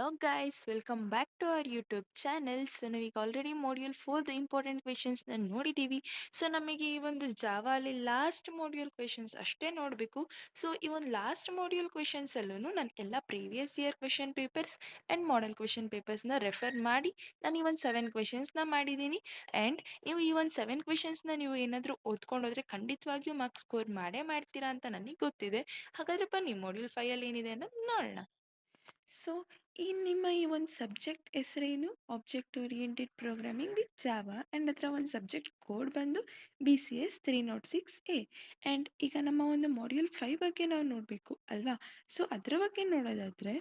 Hello guys, welcome back to our YouTube channel. So ನಾವೀಗ already module 4 important ಕ್ವೆಶನ್ಸ್ನ ನೋಡಿದ್ದೀವಿ. So ನಮಗೆ ಈ ಒಂದು ಜಾವಾಲಿ ಲಾಸ್ಟ್ ಮಾಡ್ಯೂಲ್ ಕ್ವೆಶನ್ಸ್ ಅಷ್ಟೇ ನೋಡಬೇಕು. ಸೊ ಈ ಒಂದು ಲಾಸ್ಟ್ ಮಾಡ್ಯೂಲ್ ಕ್ವೆಶನ್ಸಲ್ಲೂ ನಾನು ಎಲ್ಲ previous year question papers and model question ಪೇಪರ್ಸ್ನ ರೆಫರ್ ಮಾಡಿ ನಾನು ಈ ಒಂದು 7 ಕ್ವೆಶನ್ಸ್ನ ಮಾಡಿದ್ದೀನಿ. ಆ್ಯಂಡ್ ನೀವು ಈ ಒಂದು 7 ಕ್ವೆಶನ್ಸ್ನ ನೀವು ಏನಾದರೂ ಓದ್ಕೊಂಡೋದ್ರೆ ಖಂಡಿತವಾಗಿಯೂ ಮಾರ್ಕ್ಸ್ ಸ್ಕೋರ್ ಮಾಡೇ ಮಾಡ್ತೀರಾ ಅಂತ ನನಗೆ ಗೊತ್ತಿದೆ. ಹಾಗಾದರೆ ಬನ್ನಿ ಮಾಡ್ಯೂಲ್ 5ಅಲ್ಲಿ ಏನಿದೆ ಅನ್ನೋದು ನೋಡೋಣ. ಸೊ ನಿಮ್ಮ ಈ ಒಂದು ಸಬ್ಜೆಕ್ಟ್ ಹೆಸರೇನು? Object oriented programming with Java and ಅದರ ಒಂದು ಸಬ್ಜೆಕ್ಟ್ ಕೋಡ್ ಬಂದು BCS 306A. ಆ್ಯಂಡ್ ಈಗ ನಮ್ಮ ಒಂದು ಮಾಡ್ಯೂಲ್ 5 ಬಗ್ಗೆ ನಾವು ನೋಡಬೇಕು ಅಲ್ವಾ? ಸೊ ಅದರ ಬಗ್ಗೆ ನೋಡೋದಾದರೆ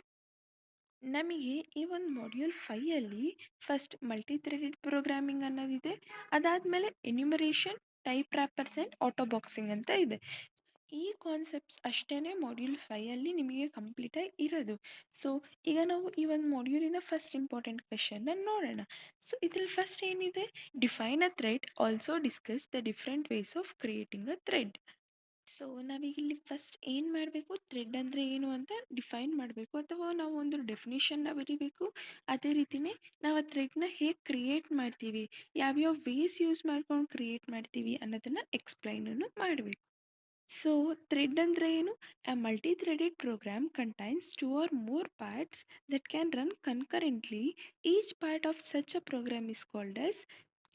ನಮಗೆ ಈ ಒಂದು ಮಾಡ್ಯೂಲ್ 5ಅಲ್ಲಿ ಫಸ್ಟ್ ಮಲ್ಟಿ ಥ್ರೆಡೆಡ್ ಪ್ರೋಗ್ರಾಮಿಂಗ್ ಅನ್ನೋದಿದೆ. ಅದಾದಮೇಲೆ enumeration, type wrappers and autoboxing ಅಂತ ಇದೆ. ಈ ಕಾನ್ಸೆಪ್ಟ್ಸ್ ಅಷ್ಟೇ ಮಾಡ್ಯೂಲ್ 5ಅಲ್ಲಿ ನಿಮಗೆ ಕಂಪ್ಲೀಟಾಗಿ ಇರೋದು. ಸೊ ಈಗ ನಾವು ಈ ಒಂದು ಮಾಡ್ಯೂಲಿನ ಫಸ್ಟ್ ಇಂಪಾರ್ಟೆಂಟ್ ಕ್ವೆಶನ್ನ ನೋಡೋಣ. ಸೊ ಇದರಲ್ಲಿ ಫಸ್ಟ್ ಏನಿದೆ? Define a thread, also discuss the different ways of creating a thread. So ನಾವೀಗ ಇಲ್ಲಿ ಫಸ್ಟ್ ಏನು ಮಾಡಬೇಕು? ಥ್ರೆಡ್ ಅಂದರೆ ಏನು ಅಂತ ಡಿಫೈನ್ ಮಾಡಬೇಕು, ಅಥವಾ ನಾವು ಒಂದು ಡೆಫಿನಿಷನ್ನ ಬರೀಬೇಕು. ಅದೇ ರೀತಿಯೇ ನಾವು ಆ ಥ್ರೆಡ್ನ ಹೇಗೆ ಕ್ರಿಯೇಟ್ ಮಾಡ್ತೀವಿ, ಯಾವ್ಯಾವ ವೇಸ್ ಯೂಸ್ ಮಾಡ್ಕೊಂಡು ಕ್ರಿಯೇಟ್ ಮಾಡ್ತೀವಿ ಅನ್ನೋದನ್ನು ಎಕ್ಸ್ಪ್ಲೈನನ್ನು ಮಾಡಬೇಕು. ಸೊ ಥ್ರೆಡ್ ಅಂದರೆ ಏನು? A multi threaded program contains 2 or more parts that can run concurrently. Each part of such a program is called as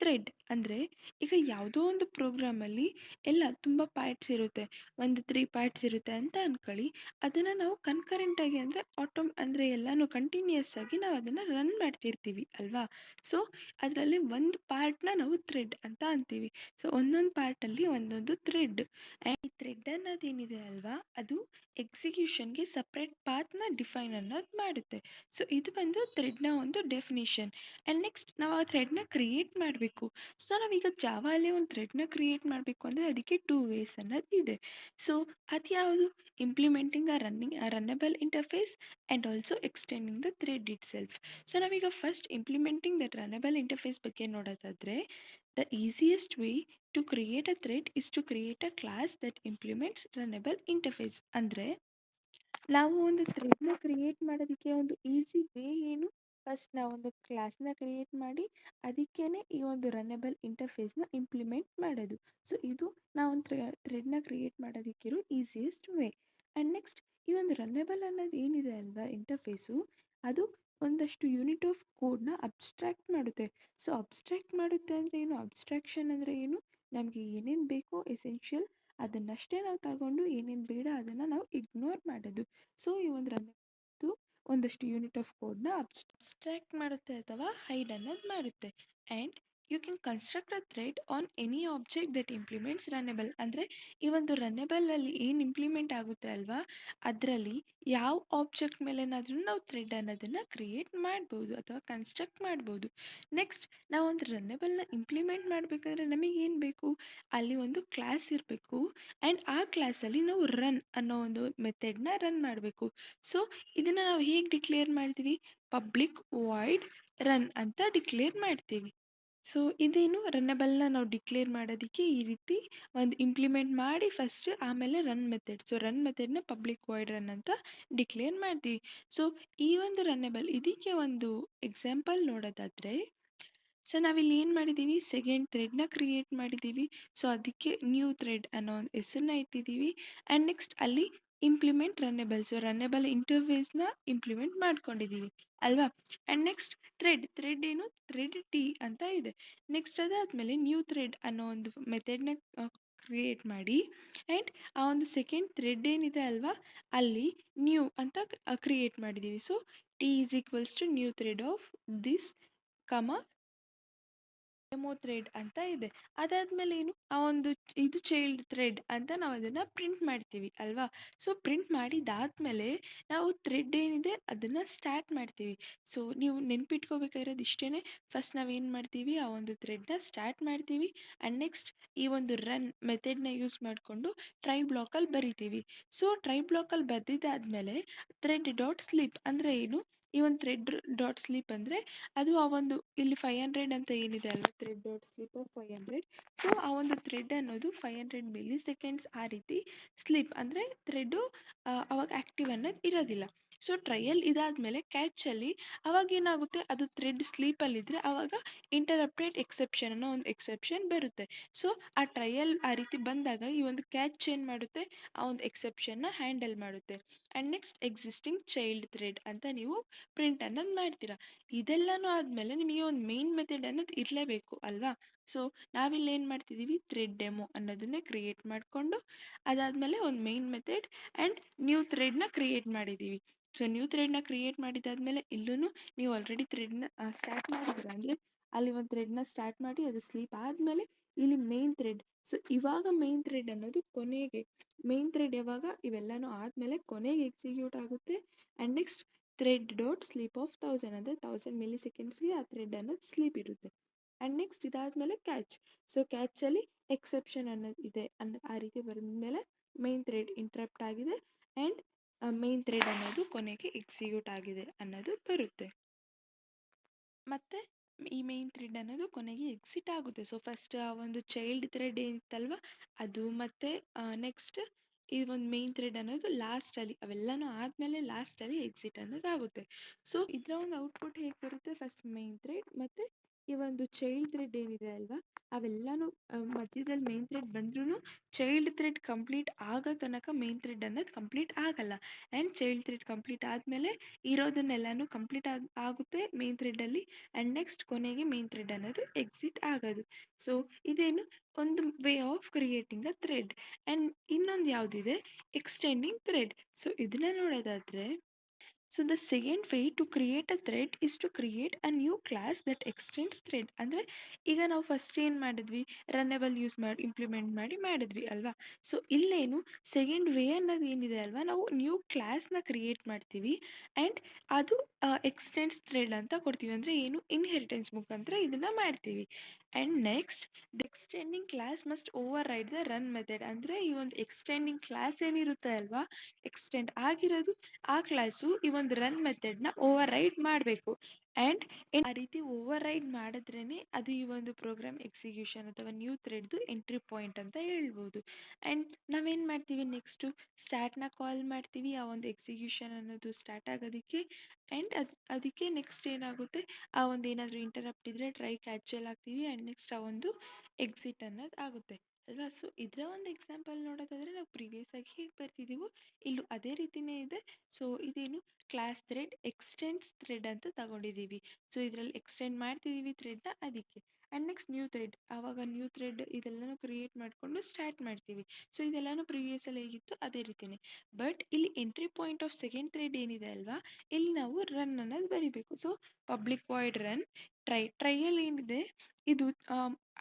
thread. ಅಂದರೆ ಈಗ ಯಾವುದೋ ಒಂದು ಪ್ರೋಗ್ರಾಮಲ್ಲಿ ಎಲ್ಲ ತುಂಬ ಪಾರ್ಟ್ಸ್ ಇರುತ್ತೆ, ಒಂದು 3 ಪಾರ್ಟ್ಸ್ ಇರುತ್ತೆ ಅಂತ ಅಂದ್ಕೊಳ್ಳಿ. ಅದನ್ನು ನಾವು ಕನ್ಕರೆಂಟಾಗಿ ಅಂದರೆ ಅಂದರೆ ಎಲ್ಲನೂ ಕಂಟಿನ್ಯೂಯಸ್ ಆಗಿ ನಾವು ಅದನ್ನು ರನ್ ಮಾಡ್ತಿರ್ತೀವಿ ಅಲ್ವಾ? ಸೊ ಅದರಲ್ಲಿ ಒಂದು ಪಾರ್ಟ್ನ ನಾವು ಥ್ರೆಡ್ ಅಂತ ಅಂತೀವಿ. ಸೊ ಒಂದೊಂದು ಪಾರ್ಟಲ್ಲಿ ಒಂದೊಂದು ಥ್ರೆಡ್. ಆ್ಯಂಡ್ ಈ ಥ್ರೆಡ್ ಅನ್ನೋದೇನಿದೆ ಅಲ್ವಾ, ಅದು ಎಕ್ಸಿಕ್ಯೂಷನ್ಗೆ ಸಪ್ರೇಟ್ ಪಾತ್ನ ಡಿಫೈನ್ ಅನ್ನೋದು ಮಾಡುತ್ತೆ. ಸೊ ಇದು ಬಂದು ಥ್ರೆಡ್ನ ಒಂದು ಡೆಫಿನಿಷನ್. ಆ್ಯಂಡ್ ನೆಕ್ಸ್ಟ್ ನಾವು ಆ ಥ್ರೆಡ್ನ ಕ್ರಿಯೇಟ್ ಮಾಡಬೇಕು. ಸೊ ನಾವೀಗ ಜಾವಾಲಿ ಒಂದು ಥ್ರೆಡ್ನ ಕ್ರಿಯೇಟ್ ಮಾಡಬೇಕು ಅಂದರೆ ಅದಕ್ಕೆ 2 ವೇಸ್ ಅನ್ನೋದು ಇದೆ. ಸೊ ಅದು ಯಾವುದು? Implementing runnable interface and also extending the thread itself. So ನಾವೀಗ first implementing that runnable interface ಬಗ್ಗೆ ನೋಡೋದಾದರೆ, the easiest way to create a thread is to create a class that implements runnable interface. ಅಂದರೆ ನಾವು ಒಂದು ಥ್ರೆಡ್ನ create ಮಾಡೋದಕ್ಕೆ ಒಂದು easy way ಏನು? ಫಸ್ಟ್ ನಾವೊಂದು ಕ್ಲಾಸ್ನ ಕ್ರಿಯೇಟ್ ಮಾಡಿ ಅದಕ್ಕೇ ಈ ಒಂದು ರನ್ನಬಲ್ ಇಂಟರ್ಫೇಸ್ನ ಇಂಪ್ಲಿಮೆಂಟ್ ಮಾಡೋದು. ಸೊ ಇದು ನಾವೊಂದು ಥ್ರೆಡ್ನ ಕ್ರಿಯೇಟ್ ಮಾಡೋದಕ್ಕಿರೋ ಈಸಿಯೆಸ್ಟ್ ವೇ. ಆ್ಯಂಡ್ ನೆಕ್ಸ್ಟ್ ಈ ಒಂದು ರನ್ನಬಲ್ ಅನ್ನೋದು ಏನಿದೆ ಅಲ್ವಾ ಇಂಟರ್ಫೇಸು, ಅದು ಒಂದಷ್ಟು ಯೂನಿಟ್ ಆಫ್ ಕೋಡ್ನ ಅಬ್ಸ್ಟ್ರಾಕ್ಟ್ ಮಾಡುತ್ತೆ. ಸೊ ಅಬ್ಸ್ಟ್ರಾಕ್ಟ್ ಮಾಡುತ್ತೆ ಅಂದರೆ ಏನು? ಅಬ್ಸ್ಟ್ರಾಕ್ಷನ್ ಅಂದರೆ ಏನು? ನಮಗೆ ಏನೇನು ಬೇಕೋ ಎಸೆನ್ಷಿಯಲ್ ಅದನ್ನಷ್ಟೇ ನಾವು ತಗೊಂಡು ಏನೇನು ಬೇಡ ಅದನ್ನು ನಾವು ಇಗ್ನೋರ್ ಮಾಡೋದು. ಸೊ ಈ ಒಂದು ರನ್ನಬಲ್ ಒಂದಷ್ಟು ಯೂನಿಟ್ ಆಫ್ ಕೋಡ್ನ ಅಬ್ಸ್ಟ್ರಾಕ್ಟ್ ಮಾಡುತ್ತೆ ಅಥವಾ ಹೈಡ್ ಅನ್ನೋದು ಮಾಡುತ್ತೆ. And you can construct a thread on any object that implements runnable. ಅಂದರೆ ಈ ಒಂದು ರನ್ನಬಲಲ್ಲಿ ಏನು ಇಂಪ್ಲಿಮೆಂಟ್ ಆಗುತ್ತೆ ಅಲ್ವಾ, ಅದರಲ್ಲಿ ಯಾವ ಆಬ್ಜೆಕ್ಟ್ ಮೇಲೇನಾದ್ರೂ ನಾವು ಥ್ರೆಡ್ ಅನ್ನೋದನ್ನು ಕ್ರಿಯೇಟ್ ಮಾಡ್ಬೋದು ಅಥವಾ ಕನ್ಸ್ಟ್ರಕ್ಟ್ ಮಾಡ್ಬೋದು. ನೆಕ್ಸ್ಟ್ ನಾವು ಒಂದು ರನ್ನಬಲ್ನ ಇಂಪ್ಲಿಮೆಂಟ್ ಮಾಡಬೇಕಂದ್ರೆ ನಮಗೇನು ಬೇಕು? ಅಲ್ಲಿ ಒಂದು ಕ್ಲಾಸ್ ಇರಬೇಕು. ಆ್ಯಂಡ್ ಆ ಕ್ಲಾಸಲ್ಲಿ ನಾವು ರನ್ ಅನ್ನೋ ಒಂದು ಮೆಥಡ್ನ ರನ್ ಮಾಡಬೇಕು. ಸೊ ಇದನ್ನು ನಾವು ಹೇಗೆ ಡಿಕ್ಲೇರ್ ಮಾಡ್ತೀವಿ? ಪಬ್ಲಿಕ್ ವಾಯ್ಡ್ ರನ್ ಅಂತ ಡಿಕ್ಲೇರ್ ಮಾಡ್ತೀವಿ. ಸೊ ಇದೇನು? ರನ್ನಬಲ್ನ ನಾವು ಡಿಕ್ಲೇರ್ ಮಾಡೋದಕ್ಕೆ ಈ ರೀತಿ ಒಂದು ಇಂಪ್ಲಿಮೆಂಟ್ ಮಾಡಿ ಫಸ್ಟ್ ಆಮೇಲೆ ರನ್ ಮೆಥಡ್. ಸೊ ರನ್ ಮೆಥಡ್ನ ಪಬ್ಲಿಕ್ ವಾಯ್ಡ್ ರನ್ ಅಂತ ಡಿಕ್ಲೇರ್ ಮಾಡ್ತೀವಿ. ಸೊ ಈ ಒಂದು ರನ್ನಬಲ್ ಇದಕ್ಕೆ ಒಂದು ಎಕ್ಸಾಂಪಲ್ ನೋಡೋದಾದರೆ, ಸೊ ನಾವಿಲ್ಲಿ ಏನು ಮಾಡಿದ್ದೀವಿ? ಸೆಕೆಂಡ್ ಥ್ರೆಡ್ನ ಕ್ರಿಯೇಟ್ ಮಾಡಿದ್ದೀವಿ. ಸೊ ಅದಕ್ಕೆ ನ್ಯೂ ಥ್ರೆಡ್ ಅನ್ನೋ ಒಂದು ಹೆಸರನ್ನ ಇಟ್ಟಿದ್ದೀವಿ. ಆ್ಯಂಡ್ ನೆಕ್ಸ್ಟ್ ಅಲ್ಲಿ ಇಂಪ್ಲಿಮೆಂಟ್ ರನ್ನಬಲ್, ಸೊ ರನ್ನಬಲ್ ಇಂಟರ್ಫೇಸ್ನ ಇಂಪ್ಲಿಮೆಂಟ್ ಮಾಡ್ಕೊಂಡಿದ್ದೀವಿ ಅಲ್ವಾ? ಆ್ಯಂಡ್ ನೆಕ್ಸ್ಟ್ ಥ್ರೆಡ್ ಏನು? ಥ್ರೆಡ್ ಟಿ ಅಂತ ಇದೆ. ನೆಕ್ಸ್ಟ್ ಅದಾದಮೇಲೆ ನ್ಯೂ ಥ್ರೆಡ್ ಅನ್ನೋ ಒಂದು ಮೆಥಡ್ನ ಕ್ರಿಯೇಟ್ ಮಾಡಿ ಆ್ಯಂಡ್ ಆ ಒಂದು ಸೆಕೆಂಡ್ ಥ್ರೆಡ್ ಏನಿದೆ ಅಲ್ವಾ, ಅಲ್ಲಿ ನ್ಯೂ ಅಂತ ಕ್ರಿಯೇಟ್ ಮಾಡಿದ್ದೀವಿ. So T is equals to new thread of this comma demo thread ಅಂತ ಇದೆ. ಅದಾದಮೇಲೆ ಏನು? ಆ ಒಂದು ಇದು ಚೈಲ್ಡ್ ಥ್ರೆಡ್ ಅಂತ ನಾವು ಅದನ್ನು ಪ್ರಿಂಟ್ ಮಾಡ್ತೀವಿ ಅಲ್ವಾ? ಸೊ ಪ್ರಿಂಟ್ ಮಾಡಿದಾದಮೇಲೆ ನಾವು ಥ್ರೆಡ್ ಏನಿದೆ ಅದನ್ನು ಸ್ಟಾರ್ಟ್ ಮಾಡ್ತೀವಿ. ಸೊ ನೀವು ನೆನ್ಪಿಟ್ಕೋಬೇಕಾಗಿರೋದು ಇಷ್ಟೇ. ಫಸ್ಟ್ ನಾವೇನು ಮಾಡ್ತೀವಿ? ಆ ಒಂದು ಥ್ರೆಡ್ನ ಸ್ಟಾರ್ಟ್ ಮಾಡ್ತೀವಿ. ಆ್ಯಂಡ್ ನೆಕ್ಸ್ಟ್ ಈ ಒಂದು ರನ್ ಮೆಥಡ್ನ ಯೂಸ್ ಮಾಡಿಕೊಂಡು ಟ್ರೈ ಬ್ಲಾಕಲ್ಲಿ ಬರಿತೀವಿ. ಸೊ ಟ್ರೈ ಬ್ಲಾಕಲ್ಲಿ ಬರೆದಿದ್ದಾದಮೇಲೆ ಥ್ರೆಡ್ ಡಾಟ್ ಸ್ಲೀಪ್ ಅಂದರೆ ಏನು? ಈ ಒಂದು ಥ್ರೆಡ್ ಡಾಟ್ ಸ್ಲೀಪ್ ಅಂದರೆ ಅದು ಆ ಒಂದು ಇಲ್ಲಿ 500 ಅಂತ ಏನಿದೆ ಅಲ್ವಾ, thread dot sleep of 500. So ಆ ಒಂದು ಥ್ರೆಡ್ ಅನ್ನೋದು 500 ಮಿಲಿ ಸೆಕೆಂಡ್ಸ್ ಆ ರೀತಿ ಸ್ಲೀಪ್ ಅಂದರೆ ಥ್ರೆಡ್ಡು ಅವಾಗ ಆ್ಯಕ್ಟಿವ್ ಅನ್ನೋದು ಇರೋದಿಲ್ಲ. ಸೊ ಟ್ರಯಲ್ ಇದಾದ್ಮೇಲೆ ಕ್ಯಾಚಲ್ಲಿ ಅವಾಗ ಏನಾಗುತ್ತೆ, ಅದು ಥ್ರೆಡ್ ಸ್ಲೀಪಲ್ಲಿದ್ದರೆ ಆವಾಗ ಇಂಟರಪ್ಟೆಡ್ ಎಕ್ಸೆಪ್ಷನ್ ಅನ್ನೋ ಒಂದು ಎಕ್ಸೆಪ್ಷನ್ ಬರುತ್ತೆ. ಸೊ ಆ ಟ್ರಯಲ್ ಆ ರೀತಿ ಬಂದಾಗ ಈ ಒಂದು ಕ್ಯಾಚ್ ಏನು ಮಾಡುತ್ತೆ, ಆ ಒಂದು ಎಕ್ಸೆಪ್ಷನ್ನ ಹ್ಯಾಂಡಲ್ ಮಾಡುತ್ತೆ. And next existing child thread ಅಂತ ನೀವು ಪ್ರಿಂಟ್ ಅನ್ನೋದು ಮಾಡ್ತೀರಾ. ಇದೆಲ್ಲನೂ ಆದಮೇಲೆ ನಿಮಗೆ ಒಂದು ಮೇನ್ ಮೆಥಡ್ ಅನ್ನೋದು ಇರಲೇಬೇಕು ಅಲ್ವಾ. ಸೊ ನಾವಿಲ್ಲಿ ಏನು ಮಾಡ್ತಿದ್ದೀವಿ, ಥ್ರೆಡ್ ಡೆಮೋ ಅನ್ನೋದನ್ನೇ ಕ್ರಿಯೇಟ್ ಮಾಡಿಕೊಂಡು ಅದಾದಮೇಲೆ ಒಂದು ಮೇನ್ ಮೆಥಡ್ ಆ್ಯಂಡ್ ನ್ಯೂ ಥ್ರೆಡ್ನ ಕ್ರಿಯೇಟ್ ಮಾಡಿದ್ದೀವಿ. ಸೊ ನ್ಯೂ ಥ್ರೆಡ್ನ ಕ್ರಿಯೇಟ್ ಮಾಡಿದಾದ್ಮೇಲೆ ಇಲ್ಲೂ ನೀವು ಆಲ್ರೆಡಿ ಥ್ರೆಡ್ನ ಸ್ಟಾರ್ಟ್ ಮಾಡಿದ್ದೀರ, ಅಂದರೆ ಅಲ್ಲಿ ಒಂದು ಥ್ರೆಡ್ನ ಸ್ಟಾರ್ಟ್ ಮಾಡಿ ಅದು ಸ್ಲೀಪ್ ಆದಮೇಲೆ ಇಲ್ಲಿ ಮೇನ್ ಥ್ರೆಡ್. ಸೊ ಇವಾಗ ಮೇನ್ ಥ್ರೆಡ್ ಅನ್ನೋದು ಕೊನೆಗೆ, ಮೇನ್ ಥ್ರೆಡ್ ಯಾವಾಗ ಇವೆಲ್ಲನೂ ಆದಮೇಲೆ ಕೊನೆಗೆ ಎಕ್ಸಿಕ್ಯೂಟ್ ಆಗುತ್ತೆ. And next thread dot sleep of 1000 ಅಂದರೆ 1000 ಮಿಲಿ ಸೆಕೆಂಡ್ಸ್ಗೆ ಆ ಥ್ರೆಡ್ ಅನ್ನೋದು ಸ್ಲೀಪ್ ಇರುತ್ತೆ. ಆ್ಯಂಡ್ ನೆಕ್ಸ್ಟ್ ಇದಾದಮೇಲೆ ಕ್ಯಾಚ್. ಸೊ ಕ್ಯಾಚಲ್ಲಿ ಎಕ್ಸೆಪ್ಷನ್ ಅನ್ನೋದು ಇದೆ ಆ ರೀತಿ ಬರೆದ್ಮೇಲೆ ಮೇನ್ ಥ್ರೆಡ್ ಇಂಟ್ರಪ್ಟ್ ಆಗಿದೆ ಆ್ಯಂಡ್ ಮೇನ್ ಥ್ರೆಡ್ ಅನ್ನೋದು ಕೊನೆಗೆ ಎಕ್ಸಿಕ್ಯೂಟ್ ಆಗಿದೆ ಅನ್ನೋದು ಬರುತ್ತೆ. ಮತ್ತು ಈ ಮೇನ್ ಥ್ರೆಡ್ ಅನ್ನೋದು ಕೊನೆಗೆ ಎಕ್ಸಿಟ್ ಆಗುತ್ತೆ. ಸೊ ಫಸ್ಟ್ ಆ ಒಂದು ಚೈಲ್ಡ್ ಥ್ರೆಡ್ ಏನಿತ್ತಲ್ವ ಅದು, ಮತ್ತು ನೆಕ್ಸ್ಟ್ ಈ ಒಂದು ಮೇನ್ ಥ್ರೆಡ್ ಅನ್ನೋದು ಲಾಸ್ಟಲ್ಲಿ ಅವೆಲ್ಲನೂ ಆದಮೇಲೆ ಲಾಸ್ಟಲ್ಲಿ ಎಕ್ಸಿಟ್ ಅನ್ನೋದು ಆಗುತ್ತೆ. ಸೊ ಇದರ ಒಂದು ಔಟ್ಪುಟ್ ಹೇಗೆ ಬರುತ್ತೆ, ಫಸ್ಟ್ ಮೇನ್ ಥ್ರೆಡ್ ಮತ್ತು ಈ ಒಂದು ಚೈಲ್ಡ್ ಥ್ರೆಡ್ ಏನಿದೆ ಅಲ್ವಾ ಅವೆಲ್ಲನೂ ಮಧ್ಯದಲ್ಲಿ ಮೇನ್ ಥ್ರೆಡ್ ಬಂದ್ರೂ ಚೈಲ್ಡ್ ಥ್ರೆಡ್ ಕಂಪ್ಲೀಟ್ ಆಗೋ ತನಕ ಮೇನ್ ಥ್ರೆಡ್ ಅನ್ನೋದು ಕಂಪ್ಲೀಟ್ ಆಗಲ್ಲ. ಆ್ಯಂಡ್ ಚೈಲ್ಡ್ ಥ್ರೆಡ್ ಕಂಪ್ಲೀಟ್ ಆದಮೇಲೆ ಇರೋದನ್ನೆಲ್ಲನೂ ಕಂಪ್ಲೀಟ್ ಆಗುತ್ತೆ ಮೇನ್ ಥ್ರೆಡ್ಡಲ್ಲಿ. ಆ್ಯಂಡ್ ನೆಕ್ಸ್ಟ್ ಕೊನೆಗೆ ಮೇನ್ ಥ್ರೆಡ್ ಅನ್ನೋದು ಎಕ್ಸಿಟ್ ಆಗೋದು. ಸೊ ಇದೇನು ಒಂದು way of creating a thread. And ಇನ್ನೊಂದು ಯಾವುದಿದೆ, ಎಕ್ಸ್ಟೆಂಡಿಂಗ್ ಥ್ರೆಡ್. ಸೊ ಇದನ್ನ ನೋಡೋದಾದರೆ, so the second way to create a thread is to create a new class that extends thread. ಅಂದರೆ ಈಗ ನಾವು ಫಸ್ಟ್ ಏನು ಮಾಡಿದ್ವಿ, ರನ್ನೇಬಲ್ ಯೂಸ್ ಮಾಡಿ ಇಂಪ್ಲಿಮೆಂಟ್ ಮಾಡಿದ್ವಿ ಅಲ್ವಾ. ಸೊ ಇಲ್ಲೇನು ಸೆಕೆಂಡ್ ವೇ ಅನ್ನೋದು ಏನಿದೆ ಅಲ್ವಾ, ನಾವು ನ್ಯೂ ಕ್ಲಾಸ್ನ ಕ್ರಿಯೇಟ್ ಮಾಡ್ತೀವಿ ಆ್ಯಂಡ್ ಅದು ಎಕ್ಸ್ಟೆಂಡ್ಸ್ ಥ್ರೆಡ್ ಅಂತ ಕೊಡ್ತೀವಿ. ಅಂದರೆ ಏನು, ಇನ್ಹೆರಿಟೆನ್ಸ್ ಮುಖಾಂತರ ಇದನ್ನು ಮಾಡ್ತೀವಿ. And next the extending class must override the run method. ಅಂದರೆ ಈ ಒಂದು ಎಕ್ಸ್ಟೆಂಡಿಂಗ್ ಕ್ಲಾಸ್ ಏನಿರುತ್ತೆ ಅಲ್ವಾ, ಎಕ್ಸ್ಟೆಂಡ್ ಆಗಿರೋದು ಆ ಕ್ಲಾಸು ಈ ಒಂದು ರನ್ ಮೆಥಡ್ನ ಓವರ್ ರೈಡ್ ಮಾಡಬೇಕು. ಆ್ಯಂಡ್ ಆ ರೀತಿ ಓವರ್ ರೈಡ್ ಮಾಡಿದ್ರೇ ಅದು ಈ ಒಂದು ಪ್ರೋಗ್ರಾಮ್ ಎಕ್ಸಿಕ್ಯೂಷನ್ ಅಥವಾ ನ್ಯೂ ಥ್ರೆಡ್ದು ಎಂಟ್ರಿ ಪಾಯಿಂಟ್ ಅಂತ ಹೇಳ್ಬೋದು. ಆ್ಯಂಡ್ ನಾವೇನು ಮಾಡ್ತೀವಿ, ನೆಕ್ಸ್ಟು ಸ್ಟಾರ್ಟ್ನ ಕಾಲ್ ಮಾಡ್ತೀವಿ ಆ ಒಂದು ಎಕ್ಸಿಕ್ಯೂಷನ್ ಅನ್ನೋದು ಸ್ಟಾರ್ಟ್ ಆಗೋದಕ್ಕೆ. ಆ್ಯಂಡ್ ಅದಕ್ಕೆ ನೆಕ್ಸ್ಟ್ ಏನಾಗುತ್ತೆ, ಆ ಒಂದು ಏನಾದರೂ ಇಂಟರಪ್ಟ್ ಇದ್ದರೆ ಟ್ರೈ ಕ್ಯಾಚಲ್ಲಿ ಹಾಕ್ತೀವಿ ಆ್ಯಂಡ್ ನೆಕ್ಸ್ಟ್ ಆ ಒಂದು ಎಕ್ಸಿಟ್ ಅನ್ನೋದು ಆಗುತ್ತೆ ಅಲ್ವಾ. ಸೊ ಇದರ ಒಂದು ಎಕ್ಸಾಂಪಲ್ ನೋಡೋದಾದರೆ ನಾವು ಪ್ರೀವಿಯಸ್ ಆಗಿ ಹೇಗೆ ಬರ್ತಿದ್ದೀವೋ ಇಲ್ಲೂ ಅದೇ ರೀತಿಯೇ ಇದೆ. ಸೊ ಇದೇನು, ಕ್ಲಾಸ್ ಥ್ರೆಡ್ ಎಕ್ಸ್ಟೆಂಡ್ಸ್ ಥ್ರೆಡ್ ಅಂತ ತಗೊಂಡಿದ್ದೀವಿ. ಸೊ ಇದರಲ್ಲಿ ಎಕ್ಸ್ಟೆಂಡ್ ಮಾಡ್ತಿದ್ದೀವಿ ಥ್ರೆಡ್ನ ಅದಕ್ಕೆ. ಆ್ಯಂಡ್ ನೆಕ್ಸ್ಟ್ ನ್ಯೂ ಥ್ರೆಡ್, ಆವಾಗ ನ್ಯೂ ಥ್ರೆಡ್ ಇದೆಲ್ಲನೂ ಕ್ರಿಯೇಟ್ ಮಾಡಿಕೊಂಡು ಸ್ಟಾರ್ಟ್ ಮಾಡ್ತೀವಿ. ಸೊ ಇದೆಲ್ಲನೂ ಪ್ರೀವಿಯಸಲ್ಲಿ ಹೇಗಿತ್ತು ಅದೇ ರೀತಿಯೇ. ಬಟ್ ಇಲ್ಲಿ entry point of second thread ಏನಿದೆ ಅಲ್ವಾ, ಇಲ್ಲಿ ನಾವು ರನ್ ಅನ್ನೋದು ಬರಿಬೇಕು. ಸೊ ಪಬ್ಲಿಕ್ ವಾಯ್ಡ್ ರನ್ ಟ್ರೈಯಲ್ಲಿ ಏನಿದೆ ಇದು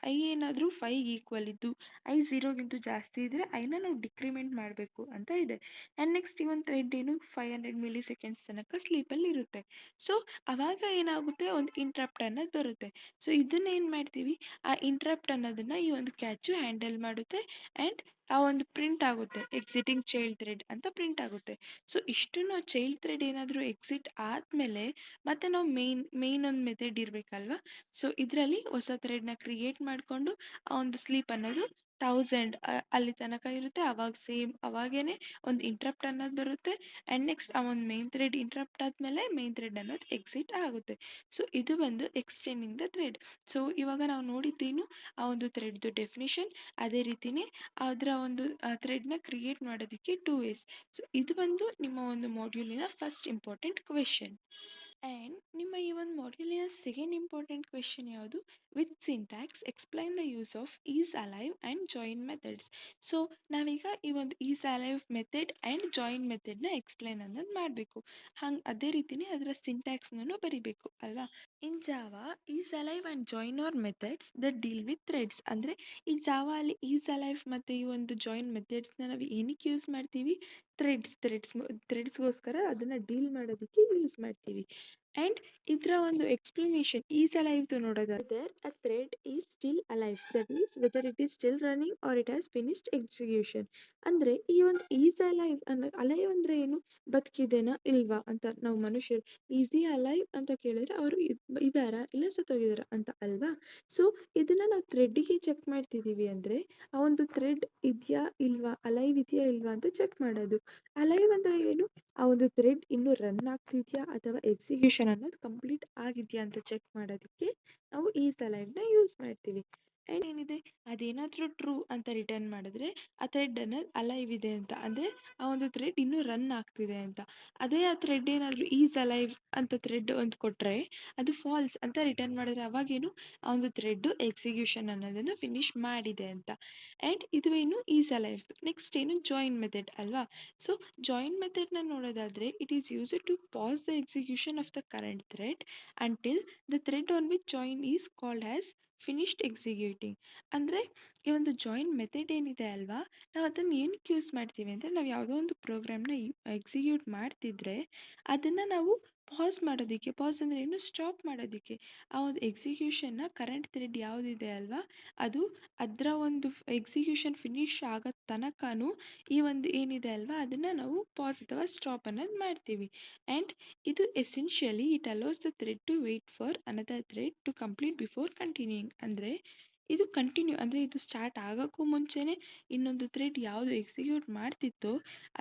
ಐ ಏನಾದರೂ 5 ಈಕ್ವಲ್ ಇದ್ದು ಐ 0ಗಿಂತ ಜಾಸ್ತಿ ಇದ್ದರೆ ಐನ ನಾವು ಡಿಕ್ರಿಮೆಂಟ್ ಮಾಡಬೇಕು ಅಂತ ಇದೆ. ಆ್ಯಂಡ್ ನೆಕ್ಸ್ಟ್ ಈ ಒಂದು ಥ್ರೆಡ್ ಏನು 500 ಮಿಲಿ ಸೆಕೆಂಡ್ಸ್ ತನಕ ಸ್ಲೀಪಲ್ಲಿ ಇರುತ್ತೆ. ಸೊ ಆವಾಗ ಏನಾಗುತ್ತೆ, ಒಂದು ಇಂಟ್ರಪ್ಟ್ ಅನ್ನೋದು ಬರುತ್ತೆ. ಸೊ ಇದನ್ನು ಏನು ಮಾಡ್ತೀವಿ, ಆ ಇಂಟ್ರಪ್ಟ್ ಅನ್ನೋದನ್ನು ಈ ಒಂದು ಕ್ಯಾಚು ಹ್ಯಾಂಡಲ್ ಮಾಡುತ್ತೆ ಆ್ಯಂಡ್ ಆ ಒಂದು ಪ್ರಿಂಟ್ ಆಗುತ್ತೆ, ಎಕ್ಸಿಟಿಂಗ್ ಚೈಲ್ಡ್ ಥ್ರೆಡ್ ಅಂತ ಪ್ರಿಂಟ್ ಆಗುತ್ತೆ. ಸೊ ಇಷ್ಟನ್ನು ಚೈಲ್ಡ್ ಥ್ರೆಡ್ ಏನಾದರೂ ಎಕ್ಸಿಟ್ ಆದಮೇಲೆ ಮತ್ತೆ ನಾವು ಮೇನ್ ಒಂದು ಮೆಥಡ್ ಇರಬೇಕಲ್ವ. ಸೊ ಇದರಲ್ಲಿ ಹೊಸ ಥ್ರೆಡ್ನ ಕ್ರಿಯೇಟ್ ಮಾಡಿಕೊಂಡು ಆ ಒಂದು ಸ್ಲೀಪ್ ಅನ್ನೋದು 1000 ಅಲ್ಲಿ ತನಕ ಇರುತ್ತೆ. ಅವಾಗ ಸೇಮ್ ಅವಾಗೇ ಒಂದು ಇಂಟ್ರಪ್ಟ್ ಅನ್ನೋದು ಬರುತ್ತೆ ಆ್ಯಂಡ್ ನೆಕ್ಸ್ಟ್ ಆ ಒಂದು ಮೇನ್ ಥ್ರೆಡ್ ಇಂಟ್ರಪ್ಟ್ ಆದಮೇಲೆ ಮೇನ್ ಥ್ರೆಡ್ ಅನ್ನೋದು ಎಕ್ಸಿಟ್ ಆಗುತ್ತೆ. ಸೊ ಇದು ಬಂದು ಎಕ್ಸ್ಟೆಂಡಿಂಗ್ ದ ಥ್ರೆಡ್. ಸೊ ಇವಾಗ ನಾವು ನೋಡಿದ್ದೇನು, ಆ ಒಂದು ಥ್ರೆಡ್ದು ಡೆಫಿನಿಷನ್, ಅದೇ ರೀತಿಯೇ ಅದರ ಒಂದು ಥ್ರೆಡ್ನ ಕ್ರಿಯೇಟ್ ಮಾಡೋದಕ್ಕೆ 2 ವೇಸ್. ಸೊ ಇದು ಬಂದು ನಿಮ್ಮ ಒಂದು ಮಾಡ್ಯೂಲಿನ ಫಸ್ಟ್ ಇಂಪಾರ್ಟೆಂಟ್ ಕ್ವೆಶನ್. ಆ್ಯಂಡ್ ನಿಮ್ಮ ಈ ಒಂದು ಮಾಡ್ಯೂಲಿನ ಸೆಕೆಂಡ್ ಇಂಪಾರ್ಟೆಂಟ್ ಕ್ವೆಶನ್ ಯಾವುದು, with syntax explain the use of is alive and join methods. So ನಾವೀಗ ಈ ಒಂದು is alive method and join ಮೆಥಡ್ನ ಎಕ್ಸ್ಪ್ಲೈನ್ ಅನ್ನೋದು ಮಾಡಬೇಕು. ಹಂಗೆ ಅದೇ ರೀತಿಯೇ ಅದರ ಸಿಂಟ್ಯಾಕ್ಸ್ನೂ ಬರಿಬೇಕು ಅಲ್ವಾ. In Java is alive and join are methods that deal with threads. ಅಂದರೆ ಈ ಜಾವಾ ಅಲ್ಲಿ ಈಸ್ ಅಲೈವ್ ಮತ್ತು ಈ ಒಂದು ಜಾಯಿನ್ ಮೆಥಡ್ಸ್ನ ನಾವು ಏನಕ್ಕೆ ಯೂಸ್ ಮಾಡ್ತೀವಿ, ಥ್ರೆಡ್ಸ್ಗೋಸ್ಕರ ಅದನ್ನು ಡೀಲ್ ಮಾಡೋದಕ್ಕೆ ಯೂಸ್ ಮಾಡ್ತೀವಿ. ಆ್ಯಂಡ್ ಇದರ ಒಂದು ಎಕ್ಸ್ಪ್ಲನೇಷನ್ ಈಸ್ ಅಲೈವ್ದು ನೋಡೋದಾದ್ರೆ, a thread is still alive, that means whether it is still running or it has finished execution. ಅಂದರೆ ಈ ಒಂದು ಈಸ್ ಅಲೈವ್ ಅಲೈವ್ ಅಂದರೆ ಏನು, ಬದುಕಿದೆನಾ ಇಲ್ವಾ ಅಂತ. ನಾವು ಮನುಷ್ಯರು ಈಸಿ ಅಲೈವ್ ಅಂತ ಕೇಳಿದ್ರೆ ಅವರು ಇದ್ದಾರಾ ಇಲ್ಲ ಸತ್ತೋಗಿದಾರ ಅಂತ ಅಲ್ವಾ. ಸೊ ಇದನ್ನು ನಾವು ಥ್ರೆಡ್ಡಿಗೆ ಚೆಕ್ ಮಾಡ್ತಿದ್ದೀವಿ, ಅಂದರೆ ಆ ಒಂದು ಥ್ರೆಡ್ ಇದೆಯಾ ಇಲ್ವಾ, ಅಲೈವ್ ಇದೆಯಾ ಇಲ್ವಾ ಅಂತ ಚೆಕ್ ಮಾಡೋದು. ಅಲೈವ್ ಅಂದರೆ ಏನು, ಆ ಒಂದು ಥ್ರೆಡ್ ಇನ್ನೂ ರನ್ ಆಗ್ತಿದೆಯಾ ಅಥವಾ ಎಕ್ಸಿಕ್ಯೂಷನ್ ಅನ್ನೋದು ಕಂಪ್ಲೀಟ್ ಆಗಿದೆಯಾ ಅಂತ ಚೆಕ್ ಮಾಡೋದಕ್ಕೆ ನಾವು ಈ ಸಲೈಡ್ನ ಯೂಸ್ ಮಾಡ್ತೀವಿ. ಆ್ಯಂಡ್ ಏನಿದೆ ಅದೇನಾದರೂ ಟ್ರೂ ಅಂತ ರಿಟರ್ನ್ ಮಾಡಿದ್ರೆ ಆ ಥ್ರೆಡ್ ಅನ್ನೋದು ಅಲೈವ್ ಇದೆ ಅಂತ, ಅಂದರೆ ಆ ಒಂದು ಥ್ರೆಡ್ ಇನ್ನೂ ರನ್ ಆಗ್ತಿದೆ ಅಂತ. ಅದೇ ಆ ಥ್ರೆಡ್ ಏನಾದರೂ ಈಸ್ ಅಲೈವ್ ಅಂತ ಥ್ರೆಡ್ ಒಂದು ಕೊಟ್ಟರೆ ಅದು ಫಾಲ್ಸ್ ಅಂತ ರಿಟರ್ನ್ ಮಾಡಿದ್ರೆ ಅವಾಗೇನು ಆ ಒಂದು ಥ್ರೆಡ್ಡು ಎಕ್ಸಿಕ್ಯೂಷನ್ ಅನ್ನೋದನ್ನು ಫಿನಿಶ್ ಮಾಡಿದೆ ಅಂತ. ಆ್ಯಂಡ್ ಇದು ಏನು ಈಸ್ ಅಲೈವ್ದು. ನೆಕ್ಸ್ಟ್ ಏನು ಜಾಯಿನ್ ಮೆಥಡ್ ಅಲ್ವಾ. ಸೊ ಜಾಯಿನ್ ಮೆಥಡ್ನ ನೋಡೋದಾದರೆ it is used to pause the execution of the current thread until the thread on which join is called has finished executing. ಅಂದರೆ ಈ ಒಂದು ಜಾಯಿನ್ ಮೆಥಡ್ ಏನಿದೆ ಅಲ್ವಾ, ನಾವು ಅದನ್ನು ಏನಕ್ಕೆ ಯೂಸ್ ಮಾಡ್ತೀವಿ ಅಂದರೆ ನಾವು ಯಾವುದೋ ಒಂದು ಪ್ರೋಗ್ರಾಮ್ನ ಎಕ್ಸಿಕ್ಯೂಟ್ ಮಾಡ್ತಿದ್ರೆ ಅದನ್ನು ನಾವು ಪಾಸ್ ಮಾಡೋದಕ್ಕೆ, ಪಾಸ್ ಅಂದರೆ ಏನು, ಸ್ಟಾಪ್ ಮಾಡೋದಕ್ಕೆ. ಆ ಒಂದು ಎಕ್ಸಿಕ್ಯೂಷನ್ನ ಕರೆಂಟ್ ಥ್ರೆಡ್ ಯಾವುದಿದೆ ಅಲ್ವಾ ಅದು ಅದರ ಒಂದು ಎಕ್ಸಿಕ್ಯೂಷನ್ ಫಿನಿಶ್ ಆಗೋ ತನಕನೂ ಈ ಒಂದು ಏನಿದೆ ಅಲ್ವಾ ಅದನ್ನು ನಾವು ಪಾಸ್ ಅಥವಾ ಸ್ಟಾಪ್ ಅನ್ನೋದು ಮಾಡ್ತೀವಿ. ಆ್ಯಂಡ್ ಇದು essentially it allows the thread to wait for another thread to complete before continuing. ಅಂದರೆ ಇದು ಕಂಟಿನ್ಯೂ ಅಂದರೆ ಇದು ಸ್ಟಾರ್ಟ್ ಆಗೋಕ್ಕೂ ಮುಂಚೆನೇ ಇನ್ನೊಂದು ಥ್ರೆಡ್ ಯಾವುದು ಎಕ್ಸಿಕ್ಯೂಟ್ ಮಾಡ್ತಿತ್ತೋ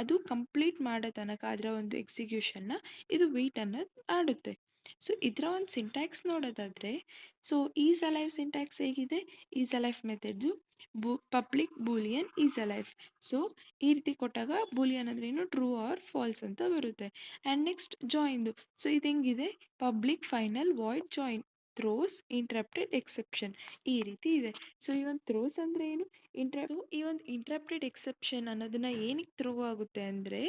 ಅದು ಕಂಪ್ಲೀಟ್ ಮಾಡೋ ತನಕ ಅದರ ಒಂದು ಎಕ್ಸಿಕ್ಯೂಷನ್ನ ಇದು ವೆಯ್ಟ್ ಅನ್ನೋದು ಆಡುತ್ತೆ. ಸೊ ಇದರ ಒಂದು ಸಿಂಟ್ಯಾಕ್ಸ್ ನೋಡೋದಾದರೆ, ಸೊ ಈಸ್ ಅಲೈವ್ ಸಿಂಟ್ಯಾಕ್ಸ್ ಹೇಗಿದೆ, ಈಸ್ ಅಲೈವ್ ಮೆಥಡ್ದು public boolean is alive. So ಈ ರೀತಿ ಕೊಟ್ಟಾಗ ಬೂಲಿಯನ್ ಅಂದರೆ ಏನು, ಟ್ರೂ ಆರ್ ಫಾಲ್ಸ್ ಅಂತ ಬರುತ್ತೆ. ಆ್ಯಂಡ್ ನೆಕ್ಸ್ಟ್ ಜಾಯಿನ್ದು, ಸೊ ಇದು ಹೆಂಗಿದೆ, public final void join throws interrupted exception, ಈ ರೀತಿ ಇದೆ. ಸೊ ಈ ಒಂದು ಥ್ರೋಸ್ ಅಂದರೆ ಏನು, ಈ ಒಂದು ಇಂಟ್ರಪ್ಟೆಡ್ ಎಕ್ಸೆಪ್ಷನ್ ಅನ್ನೋದನ್ನು ಏನಕ್ಕೆ ಥ್ರೋ ಆಗುತ್ತೆ ಅಂದರೆ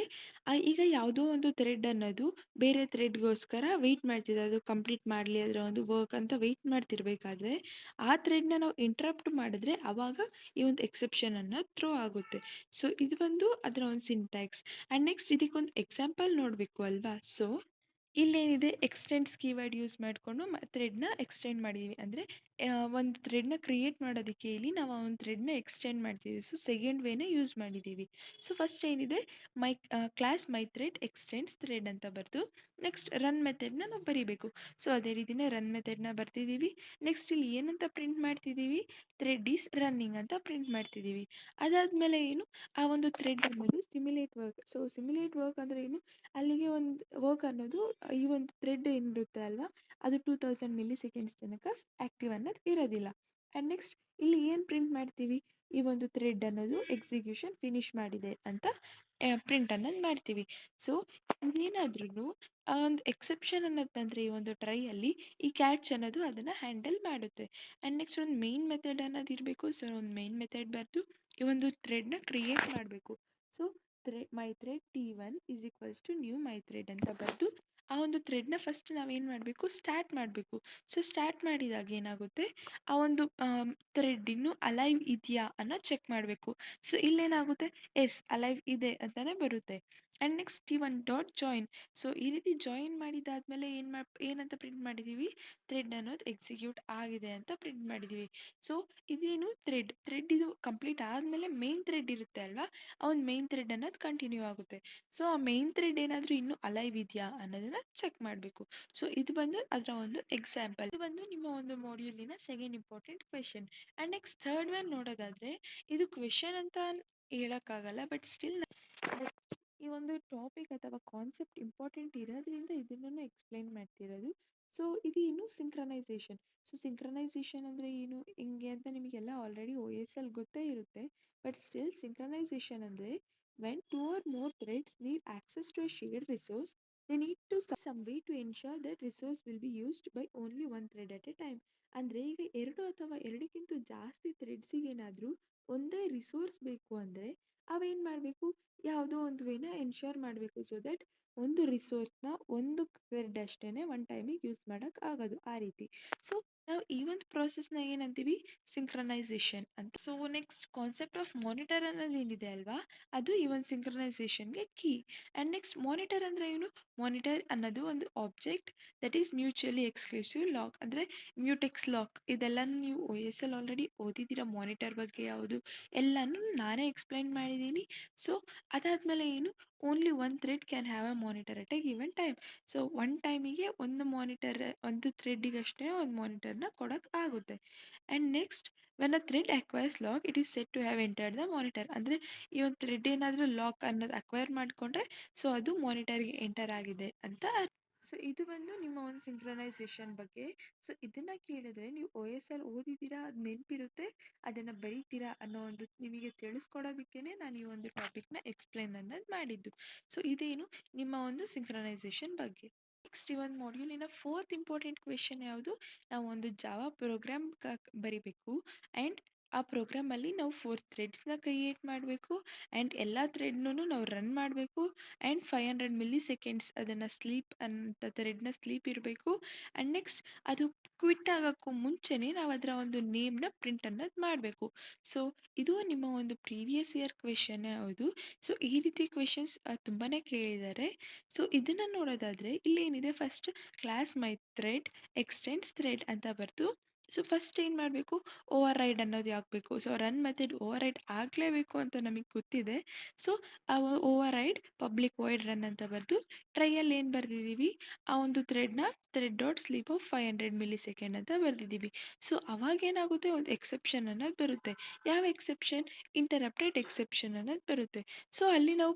ಈಗ ಯಾವುದೋ ಒಂದು ಥ್ರೆಡ್ ಅನ್ನೋದು ಬೇರೆ ಥ್ರೆಡ್ಗೋಸ್ಕರ ವೆಯ್ಟ್ ಮಾಡ್ತಿದೆ, ಅದು ಕಂಪ್ಲೀಟ್ ಮಾಡಲಿ ಅದರ ಒಂದು ವರ್ಕ್ ಅಂತ ವೆಯ್ಟ್ ಮಾಡ್ತಿರ್ಬೇಕಾದ್ರೆ ಆ ಥ್ರೆಡ್ನ ನಾವು ಇಂಟ್ರಪ್ಟ್ ಮಾಡಿದ್ರೆ ಆವಾಗ ಈ ಒಂದು ಎಕ್ಸೆಪ್ಷನ್ ಅನ್ನೋದು ಥ್ರೋ ಆಗುತ್ತೆ. ಸೊ ಇದು ಬಂದು ಅದರ ಒಂದು ಸಿಂಟ್ಯಾಕ್ಸ್. ಆ್ಯಂಡ್ ನೆಕ್ಸ್ಟ್ ಇದಕ್ಕೊಂದು ಎಕ್ಸಾಂಪಲ್ ನೋಡಬೇಕು ಅಲ್ವಾ. ಸೊ ಇಲ್ಲೇನಿದೆ, ಎಕ್ಸ್ಟೆಂಡ್ಸ್ ಕೀವರ್ಡ್ ಯೂಸ್ ಮಾಡಿಕೊಂಡು ಥ್ರೆಡ್ನ ಎಕ್ಸ್ಟೆಂಡ್ ಮಾಡಿದ್ದೀವಿ. ಅಂದರೆ ಒಂದು ಥ್ರೆಡ್ನ ಕ್ರಿಯೇಟ್ ಮಾಡೋದಕ್ಕೆ ಇಲ್ಲಿ ನಾವು ಆ ಒಂದು ಥ್ರೆಡ್ನ ಎಕ್ಸ್ಟೆಂಡ್ ಮಾಡ್ತೀವಿ. ಸೊ ಸೆಕೆಂಡ್ ವೇನ ಯೂಸ್ ಮಾಡಿದ್ದೀವಿ. ಸೊ ಫಸ್ಟ್ ಏನಿದೆ, class my thread extends thread ಅಂತ ಬರೆದು ನೆಕ್ಸ್ಟ್ ರನ್ ಮೆಥಡ್ನ ನಾವು ಬರೀಬೇಕು. ಸೊ ಅದೇ ರೀತಿನೇ ರನ್ ಮೆಥಡ್ನ ಬರ್ತಿದ್ದೀವಿ. ನೆಕ್ಸ್ಟ್ ಇಲ್ಲಿ ಏನಂತ ಪ್ರಿಂಟ್ ಮಾಡ್ತಿದ್ದೀವಿ, ಥ್ರೆಡ್ ಈಸ್ ರನ್ನಿಂಗ್ ಅಂತ ಪ್ರಿಂಟ್ ಮಾಡ್ತಿದ್ದೀವಿ. ಅದಾದಮೇಲೆ ಏನು, ಆ ಒಂದು ಥ್ರೆಡ್ ಅನ್ನೋದು simulate work. So simulate work ಅಂದರೆ ಏನು, ಅಲ್ಲಿಗೆ ಒಂದು ವರ್ಕ್ ಅನ್ನೋದು ಈ ಒಂದು ಥ್ರೆಡ್ ಏನಿರುತ್ತೆ ಅಲ್ವಾ ಅದು 2000 ಮಿಲಿ ಸೆಕೆಂಡ್ಸ್ ತನಕ ಆ್ಯಕ್ಟಿವ್ ಅನ್ನೋದು ಇರೋದಿಲ್ಲ. ಆ್ಯಂಡ್ ನೆಕ್ಸ್ಟ್ ಇಲ್ಲಿ ಏನು ಪ್ರಿಂಟ್ ಮಾಡ್ತೀವಿ, ಈ ಒಂದು ಥ್ರೆಡ್ ಅನ್ನೋದು ಎಕ್ಸಿಕ್ಯೂಷನ್ ಫಿನಿಶ್ ಮಾಡಿದೆ ಅಂತ ಪ್ರಿಂಟ್ ಅನ್ನೋದು ಮಾಡ್ತೀವಿ. ಸೊ ಇದೇನಾದ್ರೂ ಆ ಒಂದು ಎಕ್ಸೆಪ್ಷನ್ ಅನ್ನೋದು ಬಂದರೆ ಈ ಒಂದು ಟ್ರೈಯಲ್ಲಿ ಈ ಕ್ಯಾಚ್ ಅನ್ನೋದು ಅದನ್ನು ಹ್ಯಾಂಡಲ್ ಮಾಡುತ್ತೆ. ಆ್ಯಂಡ್ ನೆಕ್ಸ್ಟ್ ಒಂದು ಮೇನ್ ಮೆಥಡ್ ಅನ್ನೋದು ಇರಬೇಕು. ಸೊ ಒಂದು ಮೇನ್ ಮೆಥಡ್ ಬರೆದು ಈ ಒಂದು ಥ್ರೆಡ್ನ ಕ್ರಿಯೇಟ್ ಮಾಡಬೇಕು. So my thread T1 is equals to new my thread ಅಂತ ಬರೆದು ಆ ಒಂದು ಥ್ರೆಡ್ನ ಫಸ್ಟ್ ನಾವೇನು ಮಾಡಬೇಕು, ಸ್ಟಾರ್ಟ್ ಮಾಡಬೇಕು. ಸೊ ಸ್ಟಾರ್ಟ್ ಮಾಡಿದಾಗ ಏನಾಗುತ್ತೆ, ಆ ಒಂದು ಥ್ರೆಡ್ ಇನ್ನೂ ಅಲೈವ್ ಇದೆಯಾ ಅನ್ನೋ ಚೆಕ್ ಮಾಡಬೇಕು. ಸೊ ಇಲ್ಲೇನಾಗುತ್ತೆ, ಎಸ್ ಅಲೈವ್ ಇದೆ ಅಂತಲೇ ಬರುತ್ತೆ. And next T1 dot join. So ಈ ರೀತಿ ಜಾಯಿನ್ ಮಾಡಿದಾದ್ಮೇಲೆ ಏನಂತ ಪ್ರಿಂಟ್ ಮಾಡಿದ್ದೀವಿ, ಥ್ರೆಡ್ ಅನ್ನೋದು ಎಕ್ಸಿಕ್ಯೂಟ್ ಆಗಿದೆ ಅಂತ ಪ್ರಿಂಟ್ ಮಾಡಿದ್ದೀವಿ. ಸೊ ಇದೇನು ಥ್ರೆಡ್ ಇದು ಕಂಪ್ಲೀಟ್ ಆದಮೇಲೆ ಮೇನ್ ಥ್ರೆಡ್ ಇರುತ್ತೆ ಅಲ್ವಾ, ಆ ಒಂದು ಮೇನ್ ಥ್ರೆಡ್ ಅನ್ನೋದು ಕಂಟಿನ್ಯೂ ಆಗುತ್ತೆ. ಸೊ ಆ ಮೇನ್ ಥ್ರೆಡ್ ಏನಾದರೂ ಇನ್ನೂ ಅಲೈವ್ ಇದೆಯಾ ಅನ್ನೋದನ್ನು ಚೆಕ್ ಮಾಡಬೇಕು. ಸೊ ಇದು ಬಂದು ಅದರ ಒಂದು ಎಕ್ಸಾಂಪಲ್. ಇದು ಬಂದು ನಿಮ್ಮ ಒಂದು ಮಾಡ್ಯೂಲಿನ second important question. And next third one ನೋಡೋದಾದರೆ, ಇದು ಕ್ವೆಶನ್ ಅಂತ ಹೇಳೋಕ್ಕಾಗಲ್ಲ, ಬಟ್ ಸ್ಟಿಲ್ ಈ ಒಂದು ಟಾಪಿಕ್ ಅಥವಾ ಕಾನ್ಸೆಪ್ಟ್ ಇಂಪಾರ್ಟೆಂಟ್ ಇರೋದ್ರಿಂದ ಇದನ್ನು ಎಕ್ಸ್ಪ್ಲೈನ್ ಮಾಡ್ತಿರೋದು. ಸೊ ಇದು ಏನು, ಸಿಂಕ್ರನೈಸೇಷನ್. ಸೊ ಸಿಂಕ್ರನೈಸೇಷನ್ ಅಂದರೆ ಏನು, ಹಿಂಗೆ ಅಂತ ನಿಮಗೆಲ್ಲ ಆಲ್ರೆಡಿ OS ಅಲ್ಲಿ ಗೊತ್ತೇ ಇರುತ್ತೆ. ಬಟ್ ಸ್ಟಿಲ್ ಸಿಂಕ್ರನೈಸೇಷನ್ ಅಂದರೆ when two or more threads need access to a shared resource they need to some way to ensure that resource will be used by only one thread at a time. ಅಂದರೆ ಈಗ ಎರಡು ಅಥವಾ ಎರಡಕ್ಕಿಂತ ಜಾಸ್ತಿ ಥ್ರೆಡ್ಸಿಗೆ ಏನಾದರೂ ಒಂದೇ resource ಬೇಕು ಅಂದರೆ ಅವೇನು ಮಾಡಬೇಕು, ಯಾವುದೋ ಒಂದು ವೇನ ಎನ್ಶೋರ್ ಮಾಡಬೇಕು. ಸೊ ದಟ್ ಒಂದು ರಿಸೋರ್ಸ್ನ ಒಂದು ಥ್ರೆಡ್ ಅಷ್ಟೇ ಒನ್ ಟೈಮಿಗೆ ಯೂಸ್ ಮಾಡೋಕ್ಕೆ ಆಗೋದು, ಆ ರೀತಿ. ಸೊ ನಾವು ಈ ಒಂದು ಪ್ರಾಸೆಸ್ನ ಏನಂತೀವಿ, ಸಿಂಕ್ರನೈಸೇಷನ್ ಅಂತ. So next concept of monitor ಅನ್ನೋದು ಏನಿದೆ ಅಲ್ವಾ, ಅದು ಈ ಒಂದು ಸಿಂಕ್ರನೈಸೇಷನ್ಗೆ ಕೀ. ಆ್ಯಂಡ್ ನೆಕ್ಸ್ಟ್ ಮಾನಿಟರ್ ಅಂದರೆ ಏನು, ಮಾನಿಟರ್ ಅನ್ನೋದು ಒಂದು object that is mutually exclusive lock, ಅಂದರೆ ಮ್ಯೂಟೆಕ್ಸ್ ಲಾಕ್. ಇದೆಲ್ಲನೂ ನೀವು OS ಅಲ್ಲಿ ಆಲ್ರೆಡಿ ಓದಿದ್ದೀರ, ಮಾನಿಟರ್ ಬಗ್ಗೆ ಯಾವುದು ಎಲ್ಲನೂ ನಾನೇ ಎಕ್ಸ್ಪ್ಲೈನ್ ಮಾಡಿದ್ದೀನಿ. ಸೊ ಅದಾದಮೇಲೆ ಏನು, only one thread can have a monitor at A given time. So one ಟೈಮಿಗೆ ಒಂದು ಮಾನಿಟರ್, ಒಂದು ಥ್ರೆಡ್ಡಿಗಷ್ಟೇ ಒಂದು ಮಾನಿಟರ್ನ ಆನ್ಸರ್ನ ಕೊಡೋಕೆ ಆಗುತ್ತೆ. And next when a thread acquires lock it is set to have entered the monitor. ಅಂದರೆ ಈ ಒಂದು ಥ್ರೆಡ್ ಏನಾದರೂ ಲಾಕ್ ಅನ್ನೋದು ಅಕ್ವೈರ್ ಮಾಡಿಕೊಂಡ್ರೆ ಸೊ ಅದು ಮಾನಿಟರ್ಗೆ ಎಂಟರ್ ಆಗಿದೆ ಅಂತ. ಸೊ ಇದು ಬಂದು ನಿಮ್ಮ ಒಂದು ಸಿಂಕ್ರನೈಸೇಷನ್ ಬಗ್ಗೆ. ಸೊ ಇದನ್ನು ಕೇಳಿದ್ರೆ ನೀವು ಒ ಎಸ್ ಎಲ್ ಓದಿದ್ದೀರಾ, ಅದು ನೆನಪಿರುತ್ತೆ, ಅದನ್ನು ಬರೀತೀರಾ ಅನ್ನೋ ಒಂದು ನಿಮಗೆ ತಿಳಿಸ್ಕೊಡೋದಕ್ಕೇ ನಾನು ಈ ಒಂದು ಟಾಪಿಕ್ನ ಎಕ್ಸ್ಪ್ಲೇನ್ ಅನ್ನೋದು ಮಾಡಿದ್ದು. ಸೊ ಇದೇನು ನಿಮ್ಮ ಒಂದು ಸಿಂಕ್ರನೈಸೇಷನ್ ಬಗ್ಗೆ. ನೆಕ್ಸ್ಟ್ ಈ ಒಂದು ಮಾಡ್ಯೂಲಿನ ಫೋರ್ತ್ ಇಂಪಾರ್ಟೆಂಟ್ ಕ್ವೆಶನ್ ಯಾವುದು, ನಾವು ಒಂದು ಜಾವಾ ಪ್ರೋಗ್ರಾಮ್ ಬರಿಬೇಕು ಆ್ಯಂಡ್ ಆ ಪ್ರೋಗ್ರಾಮಲ್ಲಿ ನಾವು 4 ಥ್ರೆಡ್ಸ್ನ ಕ್ರಿಯೇಟ್ ಮಾಡಬೇಕು ಆ್ಯಂಡ್ ಎಲ್ಲ ಥ್ರೆಡ್ನೂ ನಾವು ರನ್ ಮಾಡಬೇಕು ಆ್ಯಂಡ್ 500 ಮಿಲಿ ಸೆಕೆಂಡ್ಸ್ ಅದನ್ನು ಸ್ಲೀಪ್ ಅಂತ ಥ್ರೆಡ್ನ ಸ್ಲೀಪ್ ಇರಬೇಕು ಆ್ಯಂಡ್ ನೆಕ್ಸ್ಟ್ ಅದು ಕ್ವಿಟ್ ಆಗೋಕ್ಕೂ ಮುಂಚೆನೇ ನಾವು ಅದರ ಒಂದು ನೇಮ್ನ ಪ್ರಿಂಟ್ ಅನ್ನೋದು ಮಾಡಬೇಕು. ಸೊ ಇದು ನಿಮ್ಮ ಒಂದು ಪ್ರೀವಿಯಸ್ ಇಯರ್ ಕ್ವೆಶನ್ ಯಾವುದು. ಸೊ ಈ ರೀತಿ ಕ್ವೆಶನ್ಸ್ ತುಂಬಾ ಕೇಳಿದ್ದಾರೆ. ಸೊ ಇದನ್ನು ನೋಡೋದಾದರೆ ಇಲ್ಲಿ ಏನಿದೆ, first class my thread extends thread ಅಂತ ಬರ್ತು. ಸೊ ಫಸ್ಟ್ ಏನು ಮಾಡಬೇಕು, ಓವರ್ ರೈಡ್ ಅನ್ನೋದು ಆಗಬೇಕು. So run method override ಆಗಲೇಬೇಕು ಅಂತ ನಮಗೆ ಗೊತ್ತಿದೆ. ಸೊ ಆ override public void run ಅಂತ ಬರೆದು ಟ್ರೈಯಲ್ಲಿ ಏನು ಬರೆದಿದ್ದೀವಿ, ಆ ಒಂದು thread dot sleep of 500 millisecond ಅಂತ ಬರೆದಿದ್ದೀವಿ. ಸೊ ಅವಾಗೇನಾಗುತ್ತೆ, ಒಂದು ಎಕ್ಸೆಪ್ಷನ್ ಅನ್ನೋದು ಬರುತ್ತೆ. ಯಾವ ಎಕ್ಸೆಪ್ಷನ್, ಇಂಟರಪ್ಟೆಡ್ ಎಕ್ಸೆಪ್ಷನ್ ಅನ್ನೋದು ಬರುತ್ತೆ. ಸೊ ಅಲ್ಲಿ ನಾವು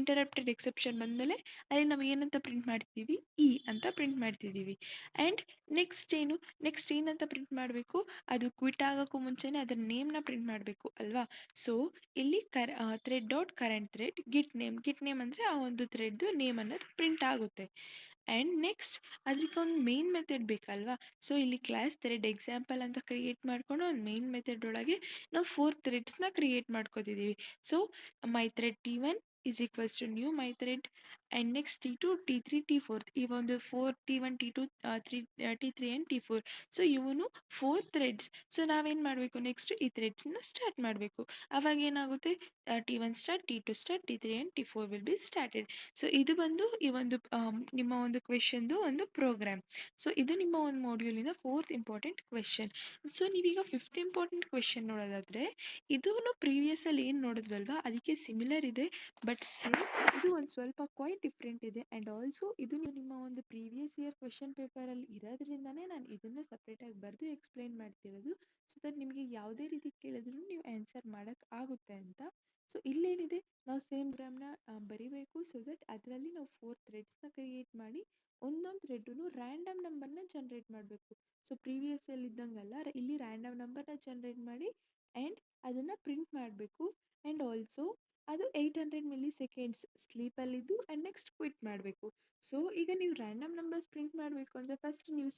ಇಂಟರಪ್ಟೆಡ್ ಎಕ್ಸೆಪ್ಷನ್ ಬಂದಮೇಲೆ ಅಲ್ಲಿ ನಾವು ಏನಂತ ಪ್ರಿಂಟ್ ಮಾಡ್ತಿದ್ದೀವಿ, ಇ ಅಂತ ಪ್ರಿಂಟ್ ಮಾಡ್ತಿದ್ದೀವಿ. ಆ್ಯಂಡ್ ನೆಕ್ಸ್ಟ್ ಏನಂತ ಪ್ರಿಂಟ್ ಮಾಡಬೇಕು, ಅದು ಕ್ವಿಟ್ ಆಗೋಕ್ಕೂ ಮುಂಚೆನೇ ಅದರ ನೇಮ್ನ ಪ್ರಿಂಟ್ ಮಾಡಬೇಕು ಅಲ್ವಾ. ಸೊ ಇಲ್ಲಿ thread dot current thread get name ಅಂದರೆ ಆ ಒಂದು ಥ್ರೆಡ್ದು ನೇಮ್ ಅನ್ನೋದು ಪ್ರಿಂಟ್ ಆಗುತ್ತೆ. ಆ್ಯಂಡ್ ನೆಕ್ಸ್ಟ್ ಅದಕ್ಕೊಂದು ಮೇನ್ ಮೆಥಡ್ ಬೇಕಲ್ವಾ. ಸೊ ಇಲ್ಲಿ ಕ್ಲಾಸ್ ಥ್ರೆಡ್ ಎಕ್ಸಾಂಪಲ್ ಅಂತ ಕ್ರಿಯೇಟ್ ಮಾಡಿಕೊಂಡು ಒಂದು ಮೇನ್ ಮೆಥಡ್ ಒಳಗೆ ನಾವು 4 ಥ್ರೆಡ್ಸ್ನ ಕ್ರಿಯೇಟ್ ಮಾಡ್ಕೋತಿದ್ದೀವಿ. So my thread T1 is equals to new my thread and next T2 T3 T4 ಈ ಒಂದು 4 T1 T2 T3 and T4. So ಇವನು 4 ಥ್ರೆಡ್ಸ್. ಸೊ ನಾವೇನು ಮಾಡಬೇಕು, ನೆಕ್ಸ್ಟ್ ಈ ಥ್ರೆಡ್ಸ್ನ ಸ್ಟಾರ್ಟ್ ಮಾಡಬೇಕು. ಆವಾಗ ಏನಾಗುತ್ತೆ, T1 start, T2 start, T3 and T4 will be started. So ಇದು ಬಂದು ಈ ಒಂದು ನಿಮ್ಮ ಒಂದು ಕ್ವೆಶನ್ದು ಒಂದು ಪ್ರೋಗ್ರಾಮ್. ಸೊ ಇದು ನಿಮ್ಮ ಒಂದು ಮಾಡ್ಯೂಲಿನ ಫೋರ್ತ್ ಇಂಪಾರ್ಟೆಂಟ್ ಕ್ವೆಶನ್. ಸೊ ನೀವೀಗ ಫಿಫ್ತ್ ಇಂಪಾರ್ಟೆಂಟ್ ಕ್ವೆಶನ್ ನೋಡೋದಾದರೆ ಇದೂ ಪ್ರೀವಿಯಸ್ಸಲ್ಲಿ ಏನು ನೋಡಿದ್ವಲ್ವಾ ಅದಕ್ಕೆ ಸಿಮಿಲರ್ ಇದೆ, ಬಟ್ ಸ್ಟಿಲ್ ಇದು ಒಂದು ಸ್ವಲ್ಪ ಕ್ವೈಟ್ ಡಿಫ್ರೆಂಟ್ ಇದೆ. ಆ್ಯಂಡ್ ಆಲ್ಸೋ ಇದು ನಿಮ್ಮ ಒಂದು ಪ್ರೀವಿಯಸ್ ಇಯರ್ ಕ್ವೆಶನ್ ಪೇಪರಲ್ಲಿ ಇರೋದ್ರಿಂದನೇ ನಾನು ಇದನ್ನು ಸಪ್ರೇಟಾಗಿ ಬರೆದು ಎಕ್ಸ್ಪ್ಲೈನ್ ಮಾಡ್ತಿರೋದು. ಸೊ ದಟ್ ನಿಮಗೆ ಯಾವುದೇ ರೀತಿ ಕೇಳಿದ್ರು ನೀವು ಆನ್ಸರ್ ಮಾಡೋಕ್ಕೆ ಆಗುತ್ತೆ ಅಂತ. ಸೊ ಇಲ್ಲೇನಿದೆ, ನಾವು ಸೇಮ್ ಗ್ರಾಮ್ನ ಬರಿಬೇಕು. ಸೊ ದಟ್ ಅದರಲ್ಲಿ ನಾವು 4 ಥ್ರೆಡ್ಸ್ನ ಕ್ರಿಯೇಟ್ ಮಾಡಿ ಒಂದೊಂದು ಥ್ರೆಡ್ಡು ರ್ಯಾಂಡಮ್ ನಂಬರ್ನ ಜನ್ರೇಟ್ ಮಾಡಬೇಕು. ಸೊ ಪ್ರೀವಿಯಸ್ಸಲ್ಲಿ ಇದ್ದಂಗಲ್ಲ, ಇಲ್ಲಿ ರ್ಯಾಂಡಮ್ ನಂಬರ್ನ ಜನ್ರೇಟ್ ಮಾಡಿ ಆ್ಯಂಡ್ ಅದನ್ನು ಪ್ರಿಂಟ್ ಮಾಡಬೇಕು. ಆ್ಯಂಡ್ ಆಲ್ಸೋ ಅದು 800 ಮಿಲಿ ಸೆಕೆಂಡ್ಸ್ ಸ್ಲೀಪಲ್ಲಿದ್ದು ಆ್ಯಂಡ್ ನೆಕ್ಸ್ಟ್ ಕ್ವಿಟ್ ಮಾಡಬೇಕು. ಸೊ ಈಗ ನೀವು ರ್ಯಾಂಡಮ್ ನಂಬರ್ಸ್ ಪ್ರಿಂಟ್ ಮಾಡಬೇಕು ಅಂದರೆ ಫಸ್ಟ್ ನೀವು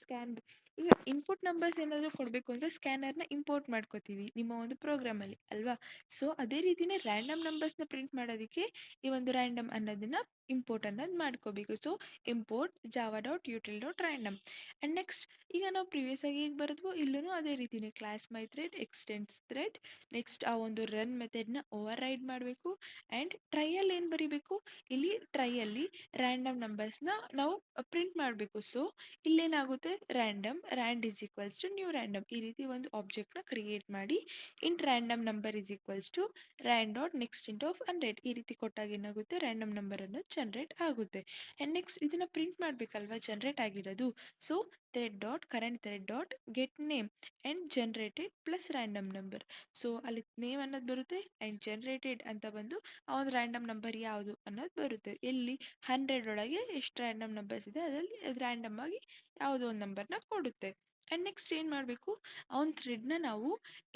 ಈಗ ಇನ್ಪುಟ್ ನಂಬರ್ಸ್ ಏನಾದರೂ ಕೊಡಬೇಕು ಅಂದರೆ ಸ್ಕ್ಯಾನರ್ನ ಇಂಪೋರ್ಟ್ ಮಾಡ್ಕೋತೀವಿ ನಿಮ್ಮ ಒಂದು ಪ್ರೋಗ್ರಾಮಲ್ಲಿ ಅಲ್ವಾ. ಸೊ ಅದೇ ರೀತಿಯೇ ರ್ಯಾಂಡಮ್ ನಂಬರ್ಸ್ನ ಪ್ರಿಂಟ್ ಮಾಡೋದಕ್ಕೆ ಈ ಒಂದು ರ್ಯಾಂಡಮ್ ಅನ್ನೋದನ್ನು ಇಂಪೋರ್ಟ್ ಅನ್ನೋದು ಮಾಡ್ಕೋಬೇಕು. So import Java dot util dot random and next ಈಗ ನಾವು ಪ್ರಿವಿಯಸ್ ಆಗಿ ಹೇಗೆ ಬರೆದ್ವೋ ಇಲ್ಲೂ ಅದೇ ರೀತಿಯೇ class my thread extends thread next ಆ ಒಂದು ರನ್ ಮೆಥಡ್ನ ಓವರ್ ರೈಡ್ ಮಾಡಬೇಕು. ಆ್ಯಂಡ್ ಟ್ರೈಯಲ್ಲಿ ಏನು ಬರೀಬೇಕು, ಇಲ್ಲಿ ಟ್ರೈಯಲ್ಲಿ ರ್ಯಾಂಡಮ್ ನಂಬರ್ಸ್ನ ನಾವು ಪ್ರಿಂಟ್ ಮಾಡಬೇಕು. ಸೊ ಇಲ್ಲೇನಾಗುತ್ತೆ, rand is equals to new random ಈ ರೀತಿ ಒಂದು ಆಬ್ಜೆಕ್ಟ್ನ ಕ್ರಿಯೇಟ್ ಮಾಡಿ int random number is equals to rand dot next int of 100 ಈ ರೀತಿ ಕೊಟ್ಟಾಗ ಏನಾಗುತ್ತೆ, ರ್ಯಾಂಡಮ್ ನಂಬರ್ ಅನ್ನೋದು ಜನ್ರೇಟ್ ಆಗುತ್ತೆ. ಆ್ಯಂಡ್ ನೆಕ್ಸ್ಟ್ ಇದನ್ನು ಪ್ರಿಂಟ್ ಮಾಡಬೇಕಲ್ವಾ ಜನ್ರೇಟ್ ಆಗಿರೋದು. So thread dot current thread dot get name and generated plus random number. So ಅಲ್ಲಿ name ಅನ್ನೋದು ಬರುತ್ತೆ ಆ್ಯಂಡ್ ಜನ್ರೇಟೆಡ್ ಅಂತ ಬಂದು ಆ ಒಂದು ರ್ಯಾಂಡಮ್ ನಂಬರ್ ಯಾವುದು ಅನ್ನೋದು ಬರುತ್ತೆ. ಎಲ್ಲಿ 100 ಒಳಗೆ ಎಷ್ಟು ರ್ಯಾಂಡಮ್ ನಂಬರ್ಸ್ ಇದೆ ಅದರಲ್ಲಿ ಅದು ರ್ಯಾಂಡಮ್ ಆಗಿ ಯಾವುದೋ ಒಂದು ನಂಬರ್ನ ಕೊಡುತ್ತೆ. ಆ್ಯಂಡ್ ನೆಕ್ಸ್ಟ್ ಏನು ಮಾಡಬೇಕು, ಆ ಒಂದು ಥ್ರೆಡ್ನ ನಾವು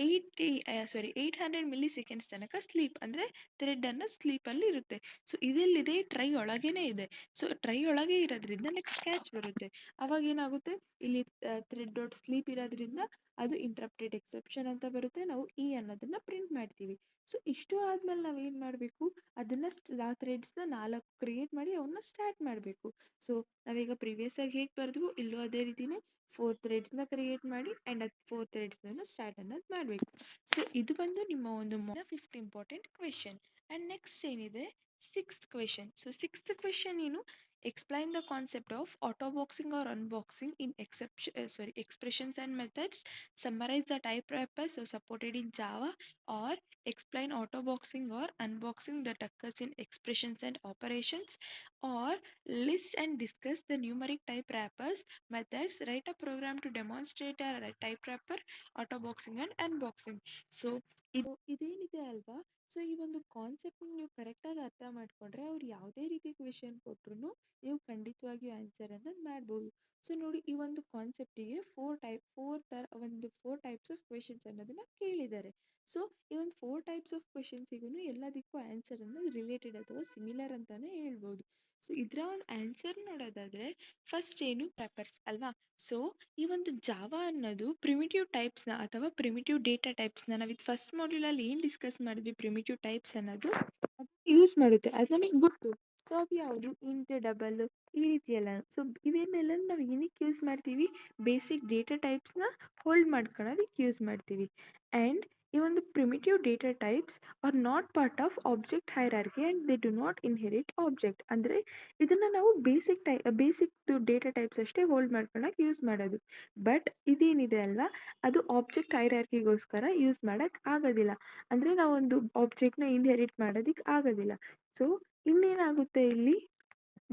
800 ಮಿಲಿ ಸೆಕೆಂಡ್ಸ್ ತನಕ ಸ್ಲೀಪ್ ಅಂದರೆ ಥ್ರೆಡ್ ಸ್ಲೀಪಲ್ಲಿ ಇರುತ್ತೆ. ಸೊ ಇದೆಲ್ಲಿದೆ, ಟ್ರೈ ಒಳಗೇ ಇದೆ. ಸೊ ಟ್ರೈ ಒಳಗೆ ಇರೋದ್ರಿಂದ ನೆಕ್ಸ್ಟ್ ಕ್ಯಾಚ್ ಬರುತ್ತೆ. ಅವಾಗ ಏನಾಗುತ್ತೆ, ಇಲ್ಲಿ ಥ್ರೆಡ್ ಡಾಟ್ ಸ್ಲೀಪ್ ಇರೋದ್ರಿಂದ ಅದು ಇಂಟ್ರಪ್ಟೆಡ್ ಎಕ್ಸೆಪ್ಷನ್ ಅಂತ ಬರುತ್ತೆ. ನಾವು ಇ ಅನ್ನೋದನ್ನು ಪ್ರಿಂಟ್ ಮಾಡ್ತೀವಿ. ಸೊ ಇಷ್ಟು ಆದಮೇಲೆ ನಾವು ಏನು ಮಾಡಬೇಕು, ಅದನ್ನು ಆ ಥ್ರೆಡ್ಸ್ನ 4 ಕ್ರಿಯೇಟ್ ಮಾಡಿ ಅವನ್ನ ಸ್ಟಾರ್ಟ್ ಮಾಡಬೇಕು. ಸೊ ನಾವೀಗ ಪ್ರಿವಿಯಸ್ ಆಗಿ ಹೇಗೆ ಬರೆದ್ವು ಇಲ್ಲೂ ಅದೇ ರೀತಿಯೇ 4 ಥ್ರೆಡ್ಸ್ನ ಕ್ರಿಯೇಟ್ ಮಾಡಿ ಆ್ಯಂಡ್ ಅದು 4 ಥ್ರೆಡ್ಸ್ನ ಸ್ಟಾರ್ಟ್ ಅನ್ನೋದು ಮಾಡಬೇಕು. ಸೊ ಇದು ಬಂದು ನಿಮ್ಮ ಒಂದು fifth important question. And next ಏನಿದೆ, sixth question. So sixth question ಏನು, explain the concept of auto boxing or unboxing in expressions and methods, summarize the type wrappers supported in Java, or explain auto boxing or unboxing that occurs in expressions and operations, or list and discuss the numeric type wrappers methods, write a program to demonstrate a type wrapper, auto boxing and unboxing. So ಇದೇನಿದೆ ಅಲ್ವಾ, so ಈ ಒಂದು concept ನೀವು ಕರೆಕ್ಟಾಗಿ ಅರ್ಥ ಮಾಡ್ಕೊಂಡ್ರೆ ಅವ್ರು ಯಾವುದೇ ರೀತಿ ಕ್ವೆಶನ್ ಕೊಟ್ರು ನೀವು ಖಂಡಿತವಾಗಿಯೂ ಆನ್ಸರನ್ನು ಮಾಡ್ಬೋದು. ಸೊ ನೋಡಿ, ಈ ಒಂದು ಕಾನ್ಸೆಪ್ಟಿಗೆ ಫೋರ್ ಟೈಪ್ಸ್ ಆಫ್ ಕ್ವೆಶನ್ಸ್ ಅನ್ನೋದನ್ನ ಕೇಳಿದ್ದಾರೆ. ಸೊ ಈ ಒಂದು ಫೋರ್ ಟೈಪ್ಸ್ ಆಫ್ ಕ್ವೆಶನ್ಸಿಗೂ ಎಲ್ಲದಕ್ಕೂ ಆನ್ಸರ್ ಅನ್ನೋದು ರಿಲೇಟೆಡ್ ಅಥವಾ ಸಿಮಿಲರ್ ಅಂತಾನೆ ಹೇಳ್ಬೋದು. ಸೊ ಇದರ ಒಂದು ಆನ್ಸರ್ ನೋಡೋದಾದ್ರೆ ಫಸ್ಟ್ ಏನು ಪೇಪರ್ಸ್ ಅಲ್ವಾ. ಸೊ ಈ ಒಂದು ಜಾವಾ ಅನ್ನೋದು ಪ್ರಿಮಿಟಿವ್ ಟೈಪ್ಸ್ನ ಅಥವಾ ಪ್ರಿಮಿಟಿವ್ ಡೇಟಾ ಟೈಪ್ಸ್ನ ನಾವು ಇದು ಫಸ್ಟ್ ಮಾಡ್ಯೂಲಲ್ಲಿ ಏನು ಡಿಸ್ಕಸ್ ಮಾಡಿದ್ವಿ, ಪ್ರಿಮಿಟಿವ್ ಟೈಪ್ಸ್ ಅನ್ನೋದು ಯೂಸ್ ಮಾಡುತ್ತೆ, ಅದು ನಮಗೆ ಗೊತ್ತು. ಸೊ ಅವು ಯಾವುದು, ಇಂಟ್, ಡಬಲ್, ಈ ರೀತಿ ಎಲ್ಲ. ಸೊ ಇವನ್ನೆಲ್ಲ ನಾವು ಏನಕ್ಕೆ ಯೂಸ್ ಮಾಡ್ತೀವಿ, ಬೇಸಿಕ್ ಡೇಟಾ ಟೈಪ್ಸ್ನ ಹೋಲ್ಡ್ ಮಾಡ್ಕೊಳ್ಳೋದಕ್ಕೆ ಯೂಸ್ ಮಾಡ್ತೀವಿ. ಆ್ಯಂಡ್ ಈ ಒಂದು primitive data types are not part of object hierarchy and they do not inherit object. ಅಂದರೆ ಇದನ್ನು ನಾವು ಬೇಸಿಕ್ ಡೇಟಾ ಟೈಪ್ಸ್ ಅಷ್ಟೇ ಹೋಲ್ಡ್ ಮಾಡ್ಕೊಳಕ್ಕೆ ಯೂಸ್ ಮಾಡೋದು. ಬಟ್ ಇದೇನಿದೆ ಅಲ್ವಾ, ಅದು ಆಬ್ಜೆಕ್ಟ್ ಹೈರಾರ್ಕಿಗೋಸ್ಕರ ಯೂಸ್ ಮಾಡೋಕ್ಕೆ ಆಗೋದಿಲ್ಲ. ಅಂದರೆ ನಾವೊಂದು ಆಬ್ಜೆಕ್ಟ್ನ ಇನ್ಹೆರಿಟ್ ಮಾಡೋದಕ್ಕೆ ಆಗೋದಿಲ್ಲ. ಸೊ ಇನ್ನೇನಾಗುತ್ತೆ ಇಲ್ಲಿ,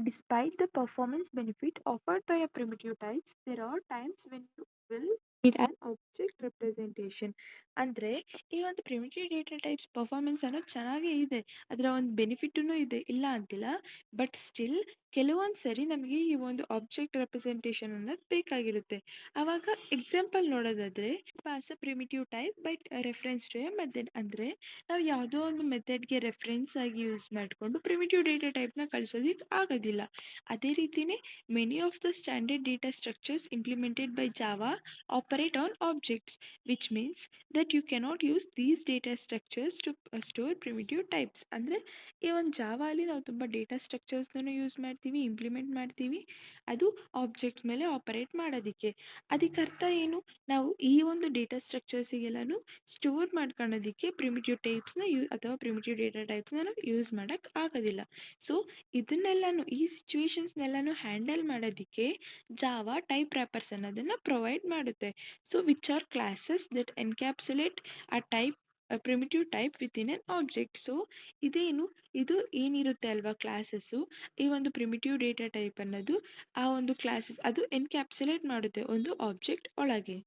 despite the performance benefit offered by a primitive types, there are times when you will need an object representation. ಅಂದರೆ ಈ ಒಂದು ಪ್ರಿಮಿಟಿವ್ ಡೇಟಾ ಟೈಪ್ಸ್ ಪರ್ಫಾರ್ಮೆನ್ಸ್ ಅನ್ನೋದು ಚೆನ್ನಾಗೇ ಇದೆ, ಅದರ ಒಂದು ಬೆನಿಫಿಟೂ ಇದೆ, ಇಲ್ಲ ಅಂತಿಲ್ಲ. ಬಟ್ ಸ್ಟಿಲ್ ಕೆಲವೊಂದು ಸರಿ ನಮಗೆ ಈ ಒಂದು ಆಬ್ಜೆಕ್ಟ್ ರೆಪ್ರೆಸೆಂಟೇಷನ್ ಅನ್ನೋದು ಬೇಕಾಗಿರುತ್ತೆ. ಆವಾಗ ಎಕ್ಸಾಂಪಲ್ ನೋಡೋದಾದರೆ, pass a primitive type by reference to a method. ಅಂದರೆ ನಾವು ಯಾವುದೋ ಒಂದು ಮೆಥಡ್ಗೆ ರೆಫರೆನ್ಸ್ ಆಗಿ ಯೂಸ್ ಮಾಡಿಕೊಂಡು ಪ್ರಿಮಿಟಿವ್ ಡೇಟಾ ಟೈಪ್ನ ಕಳಿಸೋದಕ್ಕೆ ಆಗೋದಿಲ್ಲ. ಅದೇ ರೀತಿಯೇ many of the standard data structures implemented by Java operate on objects, which means that you cannot use these data structures to store primitive types. ಅಂದರೆ ಈ ಒಂದು ಜಾವಾಲಿ ನಾವು ತುಂಬ ಡೇಟಾ ಸ್ಟ್ರಕ್ಚರ್ಸ್ನೂ ಯೂಸ್ ಮಾಡ್ತೀವಿ, ಇಂಪ್ಲಿಮೆಂಟ್ ಮಾಡ್ತೀವಿ, ಅದು ಆಬ್ಜೆಕ್ಟ್ಸ್ ಮೇಲೆ ಆಪರೇಟ್ ಮಾಡೋದಕ್ಕೆ. ಅದಕ್ಕೆ ಅರ್ಥ ಏನು, ನಾವು ಈ ಒಂದು ಡೇಟಾ ಸ್ಟ್ರಕ್ಚರ್ಸಿಗೆಲ್ಲನೂ ಸ್ಟೋರ್ ಮಾಡ್ಕೊಳ್ಳೋದಕ್ಕೆ ಪ್ರಿಮಿಟಿವ್ ಟೈಪ್ಸ್ನ ಅಥವಾ ಪ್ರಿಮಿಟಿವ್ ಡೇಟಾ ಟೈಪ್ಸ್ನ ನಾವು ಯೂಸ್ ಮಾಡೋಕ್ಕೆ ಆಗೋದಿಲ್ಲ. ಸೊ ಇದನ್ನೆಲ್ಲನೂ, ಈ ಸಿಚುವೇಶನ್ಸ್ನೆಲ್ಲನೂ ಹ್ಯಾಂಡಲ್ ಮಾಡೋದಕ್ಕೆ ಜಾವಾ ಟೈಪ್ ರ್ಯಾಪರ್ಸ್ ಅನ್ನೋದನ್ನು ಪ್ರೊವೈಡ್ ಮಾಡುತ್ತೆ. So which are classes that encapsulate a primitive type with in N object. So ಇದು ಏನಿರುತ್ತೆ ಅಲ್ವಾ ಕ್ಲಾಸಸ್ಸು, ಈ ಒಂದು ಪ್ರಿಮಿಟಿವ್ ಡೇಟಾ ಟೈಪ್ ಅನ್ನೋದು ಆ ಒಂದು ಕ್ಲಾಸಸ್ ಅದು ಎನ್ಕ್ಯಾಪ್ಸುಲೇಟ್ ಮಾಡುತ್ತೆ ಒಂದು ಆಬ್ಜೆಕ್ಟ್ ಒಳಗೆ.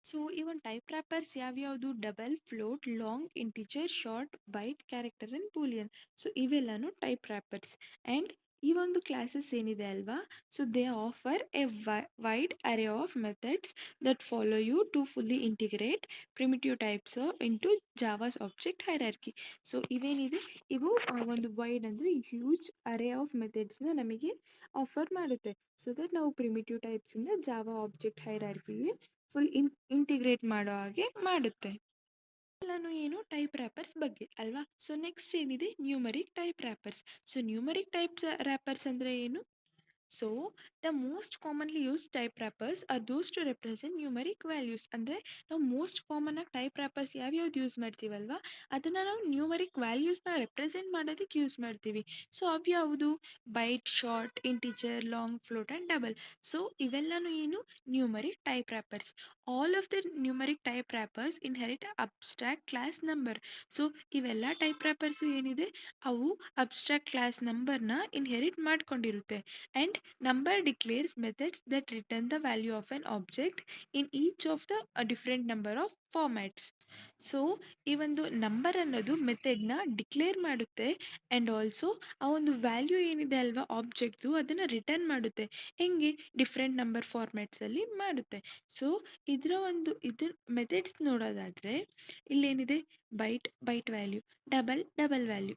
ಸೊ ಈ ಒಂದು ಟೈಪ್ ರ್ಯಾಪರ್ಸ್ ಯಾವ್ಯಾವುದು, double, float, long, integer, short, byte, character and boolean. So ಇವೆಲ್ಲನೂ ಟೈಪ್ ರ್ಯಾಪರ್ಸ್. ಆ್ಯಂಡ್ ಈ ಒಂದು ಕ್ಲಾಸಸ್ ಏನಿದೆ ಅಲ್ವಾ, so they offer a wide array of methods that follow you to fully integrate primitive types into Java's object hierarchy. So ಇವೇನಿದೆ, ಇವು ಒಂದು wide ಅಂದರೆ huge array of ಮೆಥಡ್ಸ್ನ ನಮಗೆ ಆಫರ್ ಮಾಡುತ್ತೆ. ಸೊ ದಟ್ ನಾವು ಪ್ರಿಮಿಟಿವ್ ಟೈಪ್ಸಿಂದ ಜಾವಾ ಆಬ್ಜೆಕ್ಟ್ ಹೈರಾರ್ಕಿಗೆ full integrate ಮಾಡೋ ಹಾಗೆ ಮಾಡುತ್ತೆ. ಎಲ್ಲಾನು ಏನು ಟೈಪ್ ರ್ಯಾಪರ್ಸ್ ಬಗ್ಗೆ ಅಲ್ವಾ. ಸೊ ನೆಕ್ಸ್ಟ್ ಏನಿದೆ, numeric type wrappers. So numeric type wrappers ಅಂದರೆ ಏನು, so the most commonly use type wrappers are those to represent numeric values. ಅಂದರೆ ನಾವು ಮೋಸ್ಟ್ ಕಾಮನ್ ಆಗಿ ಟೈಪ್ ರ್ಯಾಪರ್ಸ್ ಯಾವ್ಯಾವ್ದು ಯೂಸ್ ಮಾಡ್ತೀವಲ್ವ, ಅದನ್ನು ನಾವು ನ್ಯೂಮರಿಕ್ ವ್ಯಾಲ್ಯೂಸ್ನ ರೆಪ್ರೆಸೆಂಟ್ ಮಾಡೋದಕ್ಕೆ ಯೂಸ್ ಮಾಡ್ತೀವಿ. ಸೊ ಅವ್ಯಾವುದು, byte, short, integer, long, float and double. So ಇವೆಲ್ಲನೂ ಏನು, numeric type wrappers. All of the numeric type wrappers inherit abstract class number. So ಇವೆಲ್ಲ ಟೈಪ್ ರ್ಯಾಪರ್ಸು ಏನಿದೆ, ಅವು ಅಬ್ಸ್ಟ್ರಾಕ್ಟ್ ಕ್ಲಾಸ್ ನಂಬರ್ನ ಇನ್ಹೆರಿಟ್ ಮಾಡ್ಕೊಂಡಿರುತ್ತೆ. And number declares methods that return the value of an object in each of the different number of formats. So ಈ ಒಂದು number ಅನ್ನೋದು ಮೆಥಡ್ನ declare ಮಾಡುತ್ತೆ and also ಆ ಒಂದು ವ್ಯಾಲ್ಯೂ ಏನಿದೆ ಅಲ್ವಾ ಆಬ್ಜೆಕ್ಟ್ದು, ಅದನ್ನು ರಿಟರ್ನ್ ಮಾಡುತ್ತೆ. ಹೆಂಗೆ, ಡಿಫ್ರೆಂಟ್ ನಂಬರ್ ಫಾರ್ಮ್ಯಾಟ್ಸಲ್ಲಿ ಮಾಡುತ್ತೆ. ಸೊ ಇದರ ಮೆಥಡ್ಸ್ ನೋಡೋದಾದರೆ ಇಲ್ಲೇನಿದೆ, byte value, double value,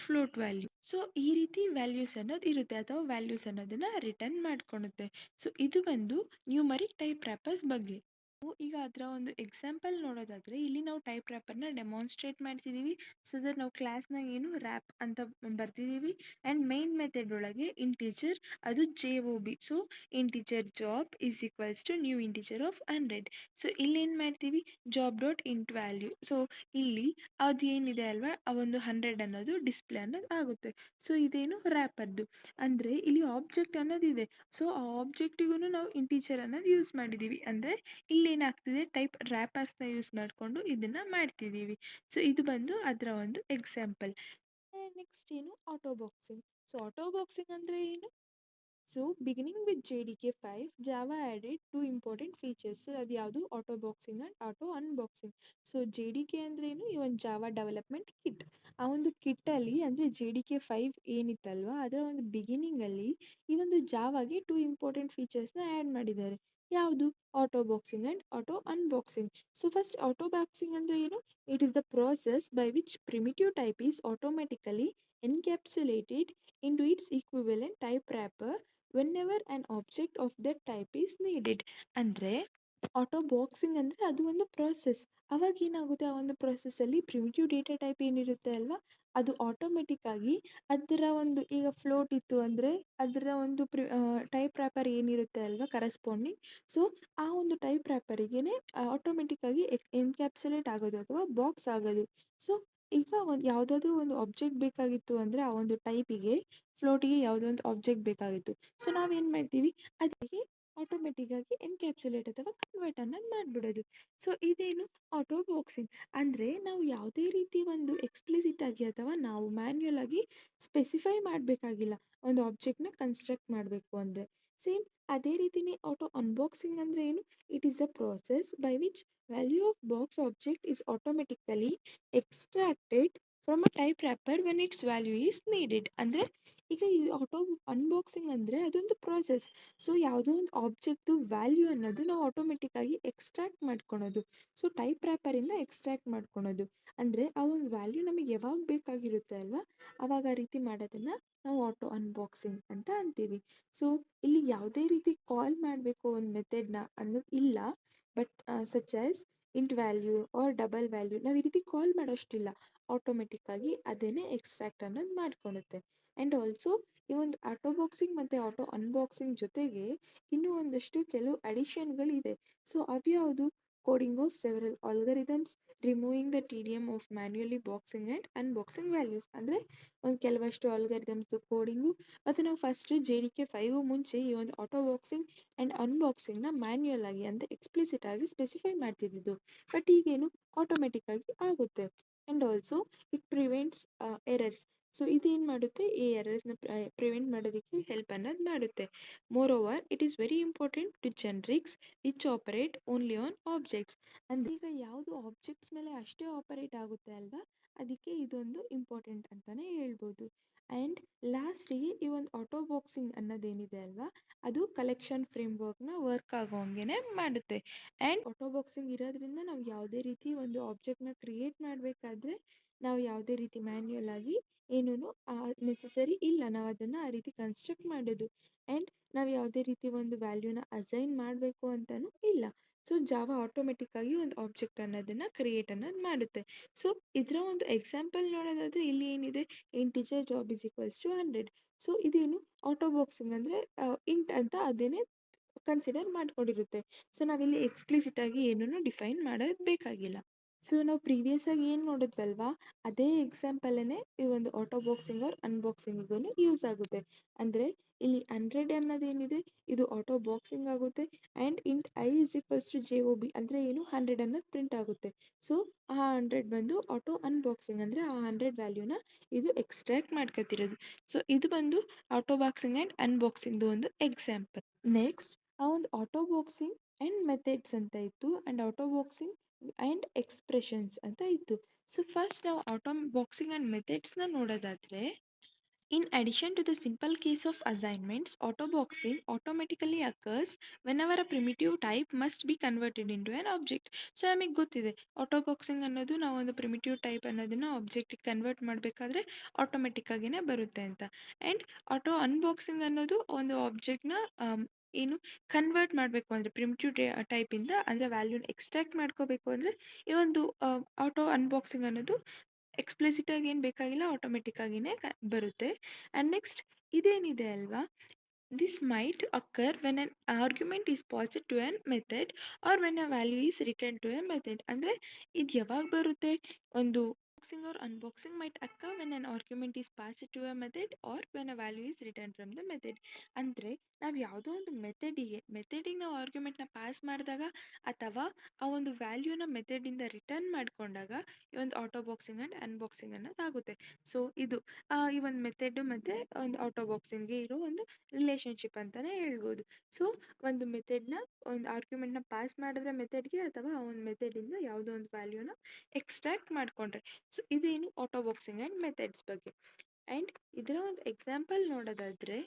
float value. So ಈ ರೀತಿ ವ್ಯಾಲ್ಯೂಸ್ ಅನ್ನೋದು ಇರುತ್ತೆ ಅಥವಾ ವ್ಯಾಲ್ಯೂಸ್ ಅನ್ನೋದನ್ನು ರಿಟರ್ನ್ ಮಾಡ್ಕೊಳುತ್ತೆ. ಸೊ ಇದು ಬಂದು ನ್ಯೂಮರಿಕ್ ಟೈಪ್ ರ್ಯಾಪರ್ಸ್ ಬಗ್ಗೆ. ಈಗ ಅದರ ಒಂದು ಎಕ್ಸಾಂಪಲ್ ನೋಡೋದಾದ್ರೆ ಇಲ್ಲಿ ನಾವು ಟೈಪ್ ರ್ಯಾಪರ್ನ ಡೆಮಾನ್ಸ್ಟ್ರೇಟ್ ಮಾಡ್ತಿದ್ದೀವಿ. ಸೊ ದಟ್ ನಾವು ಕ್ಲಾಸ್ನಾಗ ಏನು ರ್ಯಾಪ್ ಅಂತ ಬರ್ತಿದ್ದೀವಿ. ಆ್ಯಂಡ್ ಮೈನ್ ಮೆಥಡ್ ಒಳಗೆ ಇಂಟೀಜರ್ ಅದು JOB. So integer job is equals to new integer of 100. So ಇಲ್ಲಿ ಏನು ಮಾಡ್ತೀವಿ, job dot int value. So ಇಲ್ಲಿ ಅದು ಏನಿದೆ ಅಲ್ವಾ ಆ ಒಂದು 100 ಅನ್ನೋದು ಡಿಸ್ಪ್ಲೇ ಅನ್ನೋದು ಆಗುತ್ತೆ. ಸೊ ಇದೇನು ರ್ಯಾಪರ್ದು ಅಂದರೆ ಇಲ್ಲಿ ಆಬ್ಜೆಕ್ಟ್ ಅನ್ನೋದಿದೆ. ಸೊ ಆ ಆಬ್ಜೆಕ್ಟಿಗೂ ನಾವು ಇಂಟೀಜರ್ ಅನ್ನೋದು ಯೂಸ್ ಮಾಡಿದ್ದೀವಿ. ಅಂದರೆ ಇಲ್ಲೇನಾಗ್ತಿದೆ, ಟೈಪ್ ರ್ಯಾಪರ್ಸ್ನ ಯೂಸ್ ಮಾಡಿಕೊಂಡು ಇದನ್ನು ಮಾಡ್ತಿದ್ದೀವಿ. ಸೊ ಇದು ಬಂದು ಅದರ ಒಂದು ಎಕ್ಸಾಂಪಲ್. ನೆಕ್ಸ್ಟ್ ಏನು, auto boxing. So auto boxing ಅಂದರೆ ಏನು? So beginning with JDK5, Java added two important features. So ಅದು ಯಾವುದು, auto boxing and auto unboxing. So JDK ಅಂದ್ರೇನು, ಈ ಒಂದು ಜಾವಾ ಡೆವಲಪ್ಮೆಂಟ್ ಕಿಟ್. ಆ ಒಂದು ಕಿಟ್ಟಲ್ಲಿ ಅಂದರೆ JDK5 ಏನಿತ್ತಲ್ವ ಅದರ ಒಂದು ಬಿಗಿನಿಂಗಲ್ಲಿ ಈ ಒಂದು ಜಾವಾಗೆ 2 ಇಂಪಾರ್ಟೆಂಟ್ ಫೀಚರ್ಸ್ನ ಆ್ಯಡ್ ಮಾಡಿದ್ದಾರೆ. ಯಾವುದು, auto boxing and auto unboxing. So first auto boxing ಅಂದರೆ ಏನು, it is the process by which primitive type is automatically encapsulated into its equivalent type wrapper whenever an object of that type is needed. ಅಂದರೆ auto boxing ಅಂದರೆ ಅದು ಒಂದು process. ಅವಾಗ ಏನಾಗುತ್ತೆ, ಆ ಒಂದು ಪ್ರೊಸೆಸ್ಸಲ್ಲಿ ಪ್ರಿಮಿಟಿವ್ ಡೇಟಾ ಟೈಪ್ ಏನಿರುತ್ತೆ ಅಲ್ವಾ ಅದು ಆಟೋಮೆಟಿಕ್ಕಾಗಿ ಅದರ ಒಂದು, ಈಗ ಫ್ಲೋಟ್ ಇತ್ತು ಅಂದರೆ ಅದರ ಒಂದು ಟೈಪ್ ರ್ಯಾಪರ್ ಏನಿರುತ್ತೆ ಅಲ್ವಾ ಕರೆಸ್ಪಾಂಡಿಂಗ್, ಸೊ ಆ ಒಂದು ಟೈಪ್ ರ್ಯಾಪರಿಗೇ ಆಟೋಮೆಟಿಕ್ಕಾಗಿ ಎನ್ಕ್ಯಾಪ್ಸುಲೇಟ್ ಆಗೋದು ಅಥವಾ ಬಾಕ್ಸ್ ಆಗೋದು. ಸೊ ಈಗ ಒಂದು ಯಾವುದಾದ್ರೂ ಒಂದು ಆಬ್ಜೆಕ್ಟ್ ಬೇಕಾಗಿತ್ತು ಅಂದರೆ ಆ ಒಂದು ಟೈಪಿಗೆ ಫ್ಲೋಟಿಗೆ ಯಾವುದೋ ಒಂದು ಆಬ್ಜೆಕ್ಟ್ ಬೇಕಾಗಿತ್ತು. ಸೊ ನಾವೇನು ಮಾಡ್ತೀವಿ, ಅದಕ್ಕೆ ಆಟೋಮೆಟಿಕ್ಕಾಗಿ ಎನ್ಕ್ಯಾಪ್ಸುಲೇಟ್ ಅಥವಾ ಕನ್ವರ್ಟ್ ಅನ್ನೋದು ಮಾಡಿಬಿಡೋದು. ಸೊ ಇದೇನು, ಆಟೋ ಬಾಕ್ಸಿಂಗ್. ಅಂದರೆ ನಾವು ಯಾವುದೇ ರೀತಿ ಒಂದು ಎಕ್ಸ್ಪ್ಲಿಸಿಟ್ ಆಗಿ ಅಥವಾ ನಾವು ಮ್ಯಾನ್ಯುಯಲ್ ಆಗಿ ಸ್ಪೆಸಿಫೈ ಮಾಡಬೇಕಾಗಿಲ್ಲ ಒಂದು ಆಬ್ಜೆಕ್ಟ್ನ ಕನ್ಸ್ಟ್ರಕ್ಟ್ ಮಾಡಬೇಕು ಅಂದರೆ. ಸೇಮ್ ಅದೇ ರೀತಿನೇ ಆಟೋ ಅನ್ಬಾಕ್ಸಿಂಗ್ ಅಂದರೆ ಏನು, it is a process by which value of box object is automatically extracted from a type wrapper when it's value is needed. ಅಂದರೆ ಈಗ ಈ ಆಟೋ ಅನ್ಬಾಕ್ಸಿಂಗ್ ಅಂದರೆ ಅದೊಂದು ಪ್ರಾಸೆಸ್. ಸೊ ಯಾವುದೋ ಒಂದು ಆಬ್ಜೆಕ್ಟು ವ್ಯಾಲ್ಯೂ ಅನ್ನೋದು ನಾವು ಆಟೋಮೆಟಿಕ್ಕಾಗಿ ಎಕ್ಸ್ಟ್ರಾಕ್ಟ್ ಮಾಡ್ಕೊಳೋದು. ಸೊ ಟೈಪ್ ರ್ಯಾಪರಿಂದ ಎಕ್ಸ್ಟ್ರಾಕ್ಟ್ ಮಾಡ್ಕೊಳೋದು ಅಂದರೆ ಆ ಒಂದು ವ್ಯಾಲ್ಯೂ ನಮಗೆ ಯಾವಾಗ ಬೇಕಾಗಿರುತ್ತೆ ಅಲ್ವಾ ಆವಾಗ ಆ ರೀತಿ ಮಾಡೋದನ್ನು ನಾವು ಆಟೋ ಅನ್ಬಾಕ್ಸಿಂಗ್ ಅಂತ ಅಂತೀವಿ. ಸೊ ಇಲ್ಲಿ ಯಾವುದೇ ರೀತಿ ಕಾಲ್ ಮಾಡಬೇಕು ಒಂದು ಮೆಥಡ್ನ ಅನ್ನೋದು ಇಲ್ಲ. But such as int value or double value ನಾವು ಈ ರೀತಿ ಕಾಲ್ ಮಾಡೋಷ್ಟಿಲ್ಲ, ಆಟೋಮೆಟಿಕ್ಕಾಗಿ ಅದೇನೇ ಎಕ್ಸ್ಟ್ರಾಕ್ಟ್ ಅನ್ನೋದು ಮಾಡ್ಕೊಳುತ್ತೆ. ಆ್ಯಂಡ್ ಆಲ್ಸೋ ಈ ಒಂದು ಆಟೋ ಬಾಕ್ಸಿಂಗ್ ಮತ್ತು ಆಟೋ ಅನ್ಬಾಕ್ಸಿಂಗ್ ಜೊತೆಗೆ ಇನ್ನೂ ಒಂದಷ್ಟು ಕೆಲವು ಅಡಿಷನ್ಗಳಿದೆ. ಸೊ ಅವ್ಯಾವುದು, coding of several algorithms, removing the TDM of manually boxing and unboxing values. ಅಂದರೆ ಒಂದು ಕೆಲವಷ್ಟು ಆಲ್ಗರಿದಮ್ಸ್ದು ಕೋಡಿಂಗು, ಮತ್ತು ನಾವು ಫಸ್ಟು JDK5 ಮುಂಚೆ ಈ ಒಂದು ಆಟೋ ಬಾಕ್ಸಿಂಗ್ ಆ್ಯಂಡ್ ಅನ್ಬಾಕ್ಸಿಂಗ್ನ ಮ್ಯಾನ್ಯುಯಲ್ ಆಗಿ ಅಂದರೆ ಎಕ್ಸ್ಪ್ಲಿಸಿಟ್ ಆಗಿ ಸ್ಪೆಸಿಫೈ ಮಾಡ್ತಿದ್ದಿದ್ದು. ಬಟ್ ಈಗೇನು ಆಟೋಮೆಟಿಕ್ಕಾಗಿ ಆಗುತ್ತೆ. And also it prevents errors. So ಇದೇನು ಮಾಡುತ್ತೆ, ಈ ಎರರ್ಸ್ನ ಪ್ರಿವೆಂಟ್ ಮಾಡೋದಕ್ಕೆ ಹೆಲ್ಪ್ ಅನ್ನೋದು ಮಾಡುತ್ತೆ. Moreover it is very important to generics which operate only on objects. ಅಂದರೆ ಈಗ ಯಾವುದು ಆಬ್ಜೆಕ್ಟ್ಸ್ ಮೇಲೆ ಅಷ್ಟೇ ಆಪರೇಟ್ ಆಗುತ್ತೆ ಅಲ್ವಾ, ಅದಕ್ಕೆ ಇದೊಂದು ಇಂಪಾರ್ಟೆಂಟ್ ಅಂತಲೇ ಹೇಳ್ಬೋದು. ಆ್ಯಂಡ್ ಲಾಸ್ಟಿಗೆ ಈ ಒಂದು ಆಟೋ ಬಾಕ್ಸಿಂಗ್ ಅನ್ನೋದೇನಿದೆ ಅಲ್ವಾ ಅದು ಕಲೆಕ್ಷನ್ ಫ್ರೇಮ್ವರ್ಕ್ನ ವರ್ಕ್ ಆಗೋ ಹಂಗೆ ಮಾಡುತ್ತೆ. ಆ್ಯಂಡ್ ಆಟೋ ಬಾಕ್ಸಿಂಗ್ ಇರೋದ್ರಿಂದ ನಾವು ಯಾವುದೇ ರೀತಿ ಒಂದು ಆಬ್ಜೆಕ್ಟ್ನ ಕ್ರಿಯೇಟ್ ಮಾಡಬೇಕಾದ್ರೆ ನಾವು ಯಾವುದೇ ರೀತಿ ಮ್ಯಾನ್ಯುಯಲ್ ಆಗಿ ಏನೂ ನೆಸಸರಿ ಇಲ್ಲ, ನಾವು ಅದನ್ನು ಆ ರೀತಿ ಕನ್ಸ್ಟ್ರಕ್ಟ್ ಮಾಡೋದು. ಆ್ಯಂಡ್ ನಾವು ಯಾವುದೇ ರೀತಿ ಒಂದು ವ್ಯಾಲ್ಯೂನ ಅಸೈನ್ ಮಾಡಬೇಕು ಅಂತಲೂ ಇಲ್ಲ. ಸೊ ಜಾವಾ ಆಟೋಮೆಟಿಕ್ಕಾಗಿ ಒಂದು ಆಬ್ಜೆಕ್ಟ್ ಅನ್ನೋದನ್ನು ಕ್ರಿಯೇಟ್ ಅನ್ನೋದು ಮಾಡುತ್ತೆ. ಸೊ ಇದರ ಒಂದು ಎಕ್ಸಾಂಪಲ್ ನೋಡೋದಾದರೆ ಇಲ್ಲಿ ಏನಿದೆ, integer job is equals to 100. So ಇದೇನು, ಆಟೋ ಬಾಕ್ಸಿಂಗ್ ಅಂದರೆ ಇಂಟ್ ಅಂತ ಅದೇನೇ ಕನ್ಸಿಡರ್ ಮಾಡ್ಕೊಂಡಿರುತ್ತೆ. ಸೊ ನಾವಿಲ್ಲಿ ಎಕ್ಸ್ಪ್ಲಿಸಿಟ್ ಆಗಿ ಏನೂ ಡಿಫೈನ್ ಮಾಡೋದು ಬೇಕಾಗಿಲ್ಲ. ಸೊ ನಾವು ಪ್ರೀವಿಯಸ್ ಆಗಿ ಏನು ನೋಡಿದ್ವಲ್ವಾ ಅದೇ ಎಕ್ಸಾಂಪಲೇ ಈ ಒಂದು ಆಟೋ ಬಾಕ್ಸಿಂಗ್ ಆರ್ ಅನ್ಬಾಕ್ಸಿಂಗಿಗೂ ಯೂಸ್ ಆಗುತ್ತೆ. ಅಂದರೆ ಇಲ್ಲಿ 100 ಅನ್ನೋದೇನಿದೆ ಇದು ಆಟೋ ಬಾಕ್ಸಿಂಗ್ ಆಗುತ್ತೆ. And int I is equals to JOB ಅಂದರೆ ಏನು, 100 ಅನ್ನೋದು ಪ್ರಿಂಟ್ ಆಗುತ್ತೆ. ಸೊ ಆ 100 ಬಂದು ಆಟೋ ಅನ್ಬಾಕ್ಸಿಂಗ್ ಅಂದರೆ ಆ 100 ವ್ಯಾಲ್ಯೂನ ಇದು ಎಕ್ಸ್ಟ್ರಾಕ್ಟ್ ಮಾಡ್ಕೊತಿರೋದು. ಸೊ ಇದು ಬಂದು ಆಟೋ ಬಾಕ್ಸಿಂಗ್ ಆ್ಯಂಡ್ ಅನ್ಬಾಕ್ಸಿಂಗ್ದು ಒಂದು ಎಕ್ಸಾಂಪಲ್. ನೆಕ್ಸ್ಟ್ ಆ ಒಂದು ಆಟೋ ಬಾಕ್ಸಿಂಗ್ ಆ್ಯಂಡ್ ಮೆಥಡ್ಸ್ ಅಂತ ಇತ್ತು, and auto boxing and expressions ಅಂತ ಇತ್ತು. ಸೊ ಫಸ್ಟ್ ನಾವು ಆಟೋ ಬಾಕ್ಸಿಂಗ್ ಆ್ಯಂಡ್ ಮೆಥಡ್ಸ್ನ ನೋಡೋದಾದರೆ, in addition to the simple case of assignments, auto boxing automatically occurs whenever a primitive type must be converted into an object. So ನಮಗೆ ಗೊತ್ತಿದೆ auto boxing ಅನ್ನೋದು ನಾವು ಒಂದು primitive type ಅನ್ನೋದನ್ನು ಆಬ್ಜೆಕ್ಟಿಗೆ convert ಮಾಡಬೇಕಾದ್ರೆ ಆಟೋಮೆಟಿಕ್ಕಾಗಿಯೇ ಬರುತ್ತೆ ಅಂತ. ಆ್ಯಂಡ್ ಆಟೋ ಅನ್ಬಾಕ್ಸಿಂಗ್ ಅನ್ನೋದು ಒಂದು ಆಬ್ಜೆಕ್ಟ್ನ ಏನು ಕನ್ವರ್ಟ್ ಮಾಡಬೇಕು ಅಂದರೆ ಪ್ರಿಮಿಟಿವ್ ಟೈಪಿಂದ ಅಂದರೆ ವ್ಯಾಲ್ಯೂನ ಎಕ್ಸ್ಟ್ರಾಕ್ಟ್ ಮಾಡ್ಕೋಬೇಕು ಅಂದರೆ ಈ ಒಂದು ಆಟೋ ಅನ್ಬಾಕ್ಸಿಂಗ್ ಅನ್ನೋದು ಎಕ್ಸ್ಪ್ಲಿಸಿಟ್ ಆಗಿ ಏನು ಬೇಕಾಗಿಲ್ಲ, ಆಟೋಮೆಟಿಕ್ ಆಗಿನೇ ಬರುತ್ತೆ. ಆ್ಯಂಡ್ ನೆಕ್ಸ್ಟ್ ಇದೇನಿದೆ ಅಲ್ವಾ, this might occur when an argument is passed to a method or when a value is returned to a method. ಅಂದರೆ ಇದು ಯಾವಾಗ ಬರುತ್ತೆ, ಒಂದು boxing or unboxing might occur when an argument is passed to a method or when a value is returned from the method. ಅಂದರೆ ನಾವು ಯಾವುದೋ ಒಂದು ಮೆಥಡಿಗೆ ನಾವು ಆರ್ಗ್ಯುಮೆಂಟ್ನ ಪಾಸ್ ಮಾಡಿದಾಗ ಅಥವಾ ಆ ಒಂದು ವ್ಯಾಲ್ಯೂನ ಮೆಥಡಿಂದ ರಿಟರ್ನ್ ಮಾಡ್ಕೊಂಡಾಗ ಈ ಒಂದು ಆಟೋ ಬಾಕ್ಸಿಂಗ್ ಆ್ಯಂಡ್ ಅನ್ಬಾಕ್ಸಿಂಗ್ ಅನ್ನೋದಾಗುತ್ತೆ. ಸೊ ಇದು ಈ ಒಂದು ಮೆಥಡ್ ಮತ್ತು ಒಂದು ಆಟೋ ಬಾಕ್ಸಿಂಗ್ಗೆ ಇರೋ ಒಂದು ರಿಲೇಶನ್ಶಿಪ್ ಅಂತಲೇ ಹೇಳ್ಬೋದು. ಸೊ ಒಂದು ಮೆಥಡ್ನ ಒಂದು ಆರ್ಗ್ಯುಮೆಂಟ್ನ ಪಾಸ್ ಮಾಡಿದ್ರೆ ಮೆಥಡ್ಗೆ ಅಥವಾ ಆ ಒಂದು ಮೆಥಡಿಂದ ಯಾವುದೋ ಒಂದು ವ್ಯಾಲ್ಯೂನ ಎಕ್ಸ್ಟ್ರಾಕ್ಟ್ ಮಾಡಿಕೊಂಡ್ರೆ, ಸೊ ಇದೇನು ಆಟೋ ಬಾಕ್ಸಿಂಗ್ ಆ್ಯಂಡ್ ಮೆಥಡ್ಸ್ ಬಗ್ಗೆ. ಆ್ಯಂಡ್ ಇದರ ಒಂದು ಎಕ್ಸಾಂಪಲ್ ನೋಡೋದಾದರೆ,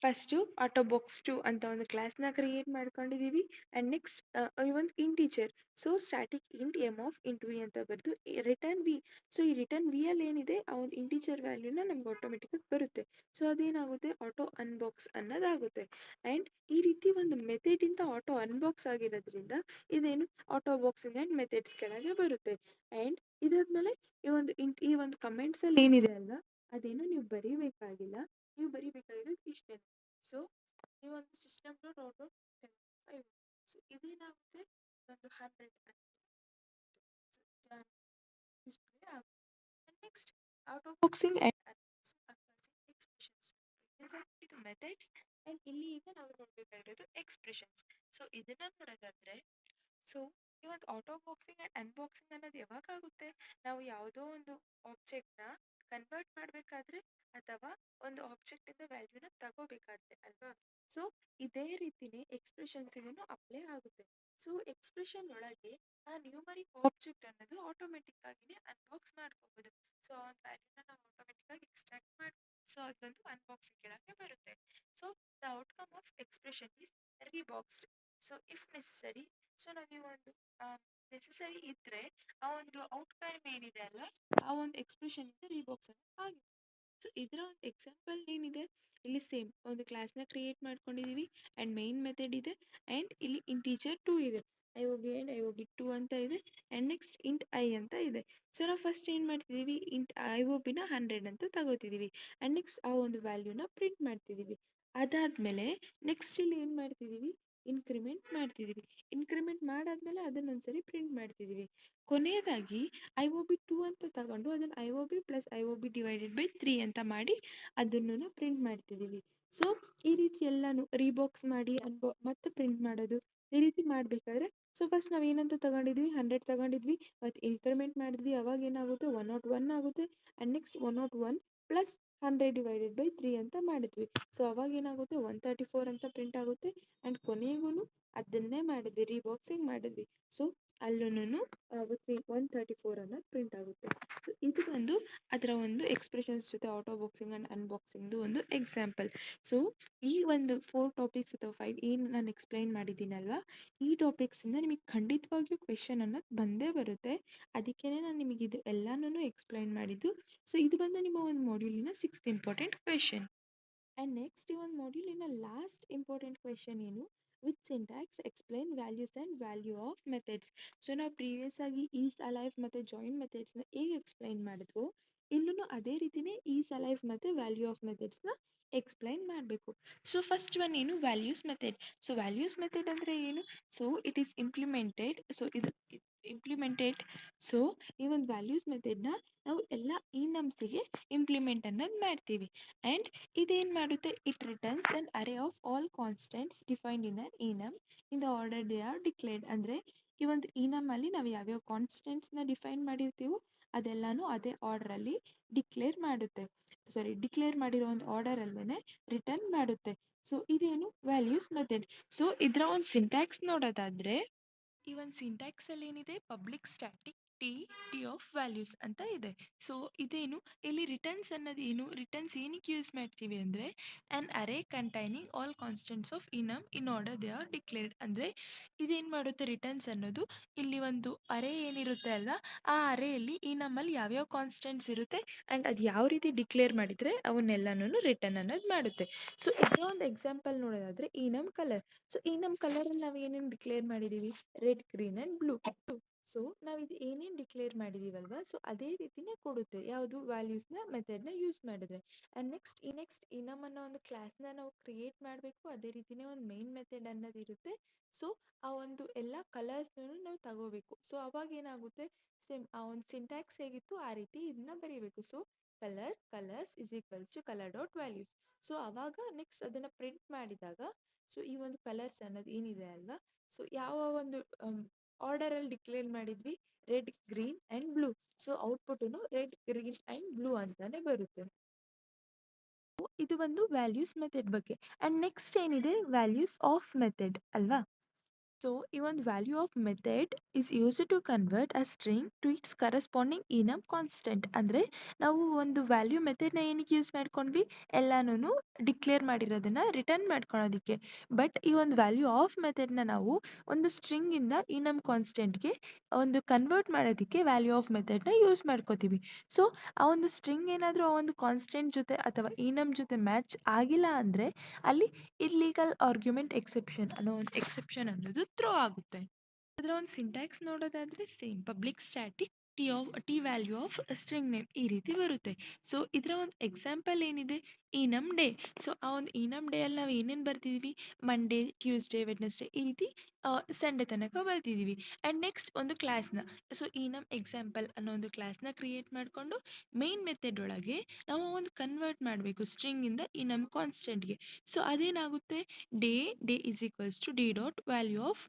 ಫಸ್ಟು ಆಟೋ ಬಾಕ್ಸ್ 2 ಅಂತ ಒಂದು ಕ್ಲಾಸ್ನ ಕ್ರಿಯೇಟ್ ಮಾಡ್ಕೊಂಡಿದ್ದೀವಿ. ಆ್ಯಂಡ್ ನೆಕ್ಸ್ಟ್ ಈ ಒಂದು integer, so static int m of int v ಅಂತ ಬರೆದು ರಿಟರ್ನ್ ವಿ. ಸೊ ಈ ರಿಟರ್ನ್ ವಿಯಲ್ಲಿ ಏನಿದೆ ಆ ಒಂದು ಇಂಟೀಜರ್ ವ್ಯಾಲ್ಯೂನ ನಮ್ಗೆ ಆಟೋಮೆಟಿಕಾಗಿ ಬರುತ್ತೆ. ಸೊ ಅದೇನಾಗುತ್ತೆ, ಆಟೋ ಅನ್ಬಾಕ್ಸ್ ಅನ್ನೋದಾಗುತ್ತೆ. ಆ್ಯಂಡ್ ಈ ರೀತಿ ಒಂದು ಮೆಥಡಿಂದ ಆಟೋ ಅನ್ಬಾಕ್ಸ್ ಆಗಿರೋದ್ರಿಂದ ಇದೇನು ಆಟೋ ಬಾಕ್ಸಿಂಗ್ ಆ್ಯಂಡ್ ಮೆಥಡ್ಸ್ ಕೆಳಗೆ ಬರುತ್ತೆ. ಆ್ಯಂಡ್ ಇದಾದ್ಮೇಲೆ ಈ ಒಂದು ಕಮೆಂಟ್ಸಲ್ಲಿ ಏನಿದೆ ಅಲ್ವಾ, ಅದೇನು ನೀವು ಬರೀಬೇಕಾಗಿಲ್ಲ, ನೀವು ಬರೀಬೇಕಾಗಿರೋದು ಇಷ್ಟೇ. ಸೊ ಈ ಒಂದು system dot out dot 5. So ಇದೇನಾಗುತ್ತೆ, ಒಂದು 100 ಡಿಸ್ಪ್ಲೇ ಆಗುತ್ತೆ. Next out of boxing and expressions, ಇದು ಮೆಥಡ್ಸ್. ಆ್ಯಂಡ್ ಇಲ್ಲಿ ಈಗ ನಾವು ನೋಡಬೇಕಾಗಿರೋದು ಎಕ್ಸ್ಪ್ರೆಷನ್ಸ್. ಸೊ ಇದನ್ನ ನೋಡೋದಾದ್ರೆ, ಸೊ ಈ ಒಂದು ಆಟೋ ಬಾಕ್ಸಿಂಗ್ ಆ್ಯಂಡ್ ಅನ್ಬಾಕ್ಸಿಂಗ್ ಅನ್ನೋದು ಯಾವಾಗ ಆಗುತ್ತೆ, ನಾವು ಯಾವುದೋ ಒಂದು ಆಬ್ಜೆಕ್ಟ್ನ ಕನ್ವರ್ಟ್ ಮಾಡಬೇಕಾದ್ರೆ ಅಥವಾ ಒಂದು ಆಬ್ಜೆಕ್ಟಿಂದ ವ್ಯಾಲ್ಯೂನ ತಗೋಬೇಕಾದ್ರೆ ಅಲ್ವಾ. ಸೊ ಇದೇ ರೀತಿನೇ ಎಕ್ಸ್ಪ್ರೆಷನ್ಸಿಗೂ ಅಪ್ಲೈ ಆಗುತ್ತೆ. ಸೊ ಎಕ್ಸ್ಪ್ರೆಷನ್ ಒಳಗೆ ಆ ನ್ಯೂಮರಿಕ್ ಆಬ್ಜೆಕ್ಟ್ ಅನ್ನೋದು ಆಟೋಮೆಟಿಕ್ ಆಗಿನೇ ಅನ್ಬಾಕ್ಸ್ ಮಾಡ್ಕೋಬೋದು. ಸೊ ಆ ಒಂದು ವ್ಯಾಲ್ಯೂನ ನಾವು ಆಟೋಮೆಟಿಕ್ ಆಗಿ ಎಕ್ಸ್ಟ್ರಾಕ್ಟ್ ಮಾಡಿ, ಸೊ ಅದೊಂದು ಅನ್ಬಾಕ್ಸಿಂಗ್ ಕೆಳಗೆ ಬರುತ್ತೆ. So the outcome of expression is reboxed. So if necessary, so ನಾವು ಒಂದು ನೆಸಸರಿ ಇದ್ರೆ ಆ ಒಂದು ಔಟ್ಕಮ್ ಏನಿದೆ ಅಲ್ಲ, ಆ ಒಂದು ಎಕ್ಸ್ಪ್ರೆಷನ್ ಇಂದ ರೀಬಾಕ್ಸ್ ಆಗಿದೆ. ಸೊ ಇದರ ಒಂದು ಎಕ್ಸಾಂಪಲ್ ಏನಿದೆ, ಇಲ್ಲಿ ಸೇಮ್ ಒಂದು ಕ್ಲಾಸ್ನ ಕ್ರಿಯೇಟ್ ಮಾಡ್ಕೊಂಡಿದ್ದೀವಿ ಆ್ಯಂಡ್ ಮೇನ್ ಮೆಥಡ್ ಇದೆ ಆ್ಯಂಡ್ ಇಲ್ಲಿ ಇಂಟೀಜರ್ 2 ಇದೆ, I O B and I O B 2 ಅಂತ ಇದೆ. ಆ್ಯಂಡ್ ನೆಕ್ಸ್ಟ್ ಇಂಟ್ ಐ ಅಂತ ಇದೆ. ಸೊ ನಾವು ಫಸ್ಟ್ ಏನು ಮಾಡ್ತಿದ್ದೀವಿ, ಇಂಟ್ ಐ ಒ ಬಿನ 100 ಅಂತ ತಗೋತಿದ್ದೀವಿ. ಆ್ಯಂಡ್ ನೆಕ್ಸ್ಟ್ ಆ ಒಂದು ವ್ಯಾಲ್ಯೂನ ಪ್ರಿಂಟ್ ಮಾಡ್ತಿದ್ದೀವಿ. ಅದಾದಮೇಲೆ ನೆಕ್ಸ್ಟ್ ಇಲ್ಲಿ ಏನು ಮಾಡ್ತಿದ್ದೀವಿ, ಇನ್ಕ್ರಿಮೆಂಟ್ ಮಾಡ್ತಿದ್ದೀವಿ. ಇನ್ಕ್ರಿಮೆಂಟ್ ಮಾಡಾದ್ಮೇಲೆ ಅದನ್ನೊಂದ್ಸರಿ ಪ್ರಿಂಟ್ ಮಾಡ್ತಿದ್ದೀವಿ. ಕೊನೆಯದಾಗಿ ಐ ಒ ಬಿ 2 ಅಂತ ತಗೊಂಡು ಅದನ್ನು I O B plus I O B divided by 3 ಅಂತ ಮಾಡಿ ಅದನ್ನು ಪ್ರಿಂಟ್ ಮಾಡ್ತಿದ್ದೀವಿ. ಸೊ ಈ ರೀತಿ ಎಲ್ಲನೂ ರೀಬಾಕ್ಸ್ ಮಾಡಿ ಮತ್ತೆ ಪ್ರಿಂಟ್ ಮಾಡೋದು, ಈ ರೀತಿ ಮಾಡಬೇಕಾದ್ರೆ, ಸೊ ಫಸ್ಟ್ ನಾವು ಏನಂತ ತಗೊಂಡಿದ್ವಿ, 100 ತಗೊಂಡಿದ್ವಿ, ಮತ್ತು ಇನ್ಕ್ರಿಮೆಂಟ್ ಮಾಡಿದ್ವಿ, ಅವಾಗ ಏನಾಗುತ್ತೆ 101 ಆಗುತ್ತೆ. And next 101 plus 100 divided by 3 ಅಂತ ಮಾಡಿದ್ವಿ. ಸೊ ಅವಾಗ ಏನಾಗುತ್ತೆ 134 ಅಂತ ಪ್ರಿಂಟ್ ಆಗುತ್ತೆ. ಆ್ಯಂಡ್ ಕೊನೆಗೂ ಅದನ್ನೇ ಮಾಡಿದ್ವಿ, ರೀಬಾಕ್ಸಿಂಗ್ ಮಾಡಿದ್ವಿ. ಸೊ ಅಲ್ಲೂ 134 ಅನ್ನೋದು ಪ್ರಿಂಟ್ ಆಗುತ್ತೆ. ಸೊ ಇದು ಒಂದು ಅದರ ಒಂದು ಎಕ್ಸ್ಪ್ರೆಷನ್ಸ್ ಜೊತೆ ಆಟೋ ಬಾಕ್ಸಿಂಗ್ ಆ್ಯಂಡ್ ಅನ್ಬಾಕ್ಸಿಂಗ್ದು ಒಂದು ಎಕ್ಸಾಂಪಲ್. ಸೊ ಈ ಒಂದು 4 ಟಾಪಿಕ್ಸ್ ಅಥವಾ 5 ಏನು ನಾನು ಎಕ್ಸ್ಪ್ಲೈನ್ ಮಾಡಿದ್ದೀನಲ್ವಾ, ಈ ಟಾಪಿಕ್ಸಿಂದ ನಿಮಗೆ ಖಂಡಿತವಾಗಿಯೂ ಕ್ವೆಶನ್ ಅನ್ನೋದು ಬಂದೇ ಬರುತ್ತೆ. ಅದಕ್ಕೇ ನಾನು ನಿಮಗೆ ಇದು ಎಲ್ಲನೂ ಎಕ್ಸ್ಪ್ಲೈನ್ ಮಾಡಿದ್ದು. ಸೊ ಇದು ಬಂದು ನಿಮ್ಮ ಒಂದು ಮಾಡ್ಯೂಲಿನ 6th important question. And next ಈ ಒಂದು ಮಾಡ್ಯೂಲಿನ ಲಾಸ್ಟ್ ಇಂಪಾರ್ಟೆಂಟ್ ಕ್ವೆಶನ್ ಏನು, with syntax explain values and value of methods. So ನಾವು ಪ್ರೀವಿಯಸ್ ಆಗಿ ಈಸ್ ಅಲೈವ್ ಮತ್ತು ಜಾಯಿನ್ ಮೆಥಡ್ಸ್ನ ಹೇಗೆ ಎಕ್ಸ್ಪ್ಲೈನ್ ಮಾಡಿದ್ವೋ, ಇಲ್ಲೂ ಅದೇ ರೀತಿಯೇ ಈಸ್ ಅಲೈವ್ ಮತ್ತು ವ್ಯಾಲ್ಯೂ ಆಫ್ ಮೆಥಡ್ಸ್ನ ಎಕ್ಸ್ಪ್ಲೈನ್ ಮಾಡಬೇಕು. ಸೊ ಫಸ್ಟ್ ಒನ್ ಏನು, values method. So values method ಅಂದರೆ ಏನು, so it is implemented. So ಇದು ಇಂಪ್ಲಿಮೆಂಟೆಡ್. ಸೊ ಈ ಒಂದು ವ್ಯಾಲ್ಯೂಸ್ ಮೆಥಡ್ನ ನಾವು ಎಲ್ಲ ಈ ನಮ್ಸಿಗೆ ಇಂಪ್ಲಿಮೆಂಟ್ ಅನ್ನೋದು ಮಾಡ್ತೀವಿ. ಆ್ಯಂಡ್ ಇದೇನು ಮಾಡುತ್ತೆ, it returns an array of all constants defined in an enum in the order they are declared. ಅಂದರೆ ಈ ಒಂದು ಈನಮಲ್ಲಿ ನಾವು ಯಾವ್ಯಾವ ಕಾನ್ಸ್ಟೆಂಟ್ಸ್ನ ಡಿಫೈನ್ ಮಾಡಿರ್ತೀವೋ ಅದೆಲ್ಲನೂ ಅದೇ ಆರ್ಡ್ರಲ್ಲಿ ಡಿಕ್ಲೇರ್ ಮಾಡಿರೋ ಒಂದು ಆರ್ಡರಲ್ಲೇ ರಿಟರ್ನ್ ಮಾಡುತ್ತೆ. ಸೊ ಇದೇನು ವ್ಯಾಲ್ಯೂಸ್ ಮೆಥಡ್. ಸೊ ಇದರ ಒಂದು ಸಿಂಟ್ಯಾಕ್ಸ್ ನೋಡೋದಾದರೆ, ಈ ಒಂದು ಸಿಂಟ್ಯಾಕ್ಸಲ್ಲಿ ಏನಿದೆ, public static T T of values ಅಂತ ಇದೆ. ಸೊ ಇದೇನು ಇಲ್ಲಿ ರಿಟರ್ನ್ಸ್ ಅನ್ನೋದು ಏನು ರಿಟರ್ನ್ಸ್ ಏನಕ್ಕೆ ಯೂಸ್ ಮಾಡ್ತೀವಿ ಅಂದರೆ an array containing all constants of enum in order they are declared. ಅಂದರೆ ಇದೇನು ಮಾಡುತ್ತೆ ರಿಟರ್ನ್ಸ್ ಅನ್ನೋದು ಇಲ್ಲಿ ಒಂದು ಅರೇ ಏನಿರುತ್ತೆ ಅಲ್ವಾ, ಆ ಅರೇಯಲ್ಲಿ ಈ ನಮ್ಮಲ್ಲಿ ಯಾವ್ಯಾವ ಕಾನ್ಸ್ಟೆಂಟ್ಸ್ ಇರುತ್ತೆ ಆ್ಯಂಡ್ ಅದು ಯಾವ ರೀತಿ ಡಿಕ್ಲೇರ್ ಮಾಡಿದರೆ ಅವನ್ನೆಲ್ಲನೂ ರಿಟರ್ನ್ ಅನ್ನೋದು ಮಾಡುತ್ತೆ. ಸೊ ಇದರ ಒಂದು ಎಕ್ಸಾಂಪಲ್ ನೋಡೋದಾದರೆ ಈ ನಮ್ಮ ಕಲರ್. ಸೊ ಈ ನಮ್ಮ ಕಲರಲ್ಲಿ ನಾವು ಏನೇನು ಡಿಕ್ಲೇರ್ ಮಾಡಿದ್ದೀವಿ, red green and blue. So ನಾವು ಇದು ಏನೇನು ಡಿಕ್ಲೇರ್ ಮಾಡಿದ್ದೀವಲ್ವಾ, ಸೊ ಅದೇ ರೀತಿನೇ ಕೊಡುತ್ತೆ ಯಾವುದು ವ್ಯಾಲ್ಯೂಸ್ನ ಮೆಥಡ್ನ ಯೂಸ್ ಮಾಡಿದ್ರೆ. ಆ್ಯಂಡ್ ನೆಕ್ಸ್ಟ್ ಈ ನಮ್ಮನ್ನು ಒಂದು ಕ್ಲಾಸ್ನ ನಾವು ಕ್ರಿಯೇಟ್ ಮಾಡಬೇಕು, ಅದೇ ರೀತಿನೇ ಒಂದು ಮೇನ್ ಮೆಥಡ್ ಅನ್ನೋದು ಇರುತ್ತೆ. ಸೊ ಆ ಒಂದು ಎಲ್ಲ ಕಲರ್ಸ್ನೂ ನಾವು ತಗೋಬೇಕು. ಸೊ ಅವಾಗ ಏನಾಗುತ್ತೆ, ಸೇಮ್ ಆ ಒಂದು ಸಿಂಟ್ಯಾಕ್ಸ್ ಹೇಗಿತ್ತು ಆ ರೀತಿ ಇದನ್ನ ಬರೀಬೇಕು. So colors is equals to color dot values. So ಅವಾಗ ನೆಕ್ಸ್ಟ್ ಅದನ್ನು ಪ್ರಿಂಟ್ ಮಾಡಿದಾಗ ಸೊ ಈ ಒಂದು ಕಲರ್ಸ್ ಅನ್ನೋದು ಏನಿದೆ ಅಲ್ವಾ, ಸೊ ಯಾವ ಒಂದು ಆರ್ಡರಲ್ಲಿ ಡಿಕ್ಲೇರ್ ಮಾಡಿದ್ವಿ, red green and blue. So ಔಟ್ಪುಟನು ರೆಡ್ ಗ್ರೀನ್ ಆ್ಯಂಡ್ ಬ್ಲೂ ಅಂತಾನೆ ಬರುತ್ತೆ. ಇದು ಒಂದು ವ್ಯಾಲ್ಯೂಸ್ ಮೆಥಡ್ ಬಗ್ಗೆ. ಆ್ಯಂಡ್ ನೆಕ್ಸ್ಟ್ ಏನಿದೆ, ವ್ಯಾಲ್ಯೂಸ್ ಆಫ್ ಮೆಥಡ್ ಅಲ್ವಾ. ಸೊ ಈ ಒಂದು value of method is use to convert a string to its corresponding ಇನಮ್ constant. ಅಂದರೆ ನಾವು ಒಂದು ವ್ಯಾಲ್ಯೂ ಮೆಥಡ್ನ ಏನಕ್ಕೆ ಯೂಸ್ ಮಾಡ್ಕೊಂಡ್ವಿ, ಎಲ್ಲನೂ ಡಿಕ್ಲೇರ್ ಮಾಡಿರೋದನ್ನ ರಿಟರ್ನ್ ಮಾಡ್ಕೊಳೋದಕ್ಕೆ. ಬಟ್ ಈ ಒಂದು ವ್ಯಾಲ್ಯೂ ಆಫ್ ಮೆಥಡ್ನ ನಾವು ಒಂದು ಸ್ಟ್ರಿಂಗಿಂದ ಇನಮ್ ಕಾನ್ಸ್ಟೆಂಟ್ಗೆ ಒಂದು ಕನ್ವರ್ಟ್ ಮಾಡೋದಕ್ಕೆ ವ್ಯಾಲ್ಯೂ ಆಫ್ ಮೆಥಡ್ನ ಯೂಸ್ ಮಾಡ್ಕೋತೀವಿ. ಸೊ ಆ ಒಂದು ಸ್ಟ್ರಿಂಗ್ ಏನಾದರೂ ಆ ಒಂದು ಕಾನ್ಸ್ಟೆಂಟ್ ಜೊತೆ ಅಥವಾ ಇನಮ್ ಜೊತೆ ಮ್ಯಾಚ್ ಆಗಿಲ್ಲ ಅಂದರೆ ಅಲ್ಲಿ ಇಲ್ಲೀಗಲ್ ಆರ್ಗ್ಯುಮೆಂಟ್ ಎಕ್ಸೆಪ್ಷನ್ ಅನ್ನೋ ಒಂದು ಎಕ್ಸೆಪ್ಷನ್ ಅನ್ನೋದು ಥ್ರೋ ಆಗುತ್ತೆ. ಅದರ ಒಂದು ಸಿಂಟ್ಯಾಕ್ಸ್ ನೋಡೋದಾದರೆ same public static T value of string name ಈ ರೀತಿ ಬರುತ್ತೆ. ಸೊ ಇದರ ಒಂದು ಎಕ್ಸಾಂಪಲ್ ಏನಿದೆ, ಈನಮ್ ಡೇ. ಸೊ ಆ ಒಂದು ಈನಮ್ ಡೇ ಅಲ್ಲಿ ನಾವು ಏನೇನು ಬರ್ತಿದ್ದೀವಿ, ಮಂಡೇ, ಟ್ಯೂಸ್ಡೇ, ವೆಡ್ನೆಸ್ಡೇ ಈ ರೀತಿ ಸಂಡೇ ತನಕ ಬರ್ತಿದ್ದೀವಿ. ಆ್ಯಂಡ್ ನೆಕ್ಸ್ಟ್ ಒಂದು ಕ್ಲಾಸ್ನ, ಸೊ ಈನಮ್ ಎಕ್ಸಾಂಪಲ್ ಅನ್ನೋ ಒಂದು ಕ್ಲಾಸ್ನ ಕ್ರಿಯೇಟ್ ಮಾಡಿಕೊಂಡು ಮೇನ್ ಮೆಥಡ್ ಒಳಗೆ ನಾವು ಒಂದು ಕನ್ವರ್ಟ್ ಮಾಡಬೇಕು ಸ್ಟ್ರಿಂಗಿಂದ ಈನಮ್ ಕಾನ್ಸ್ಟೆಂಟ್ಗೆ. ಸೊ ಅದೇನಾಗುತ್ತೆ, day is equals to d dot value of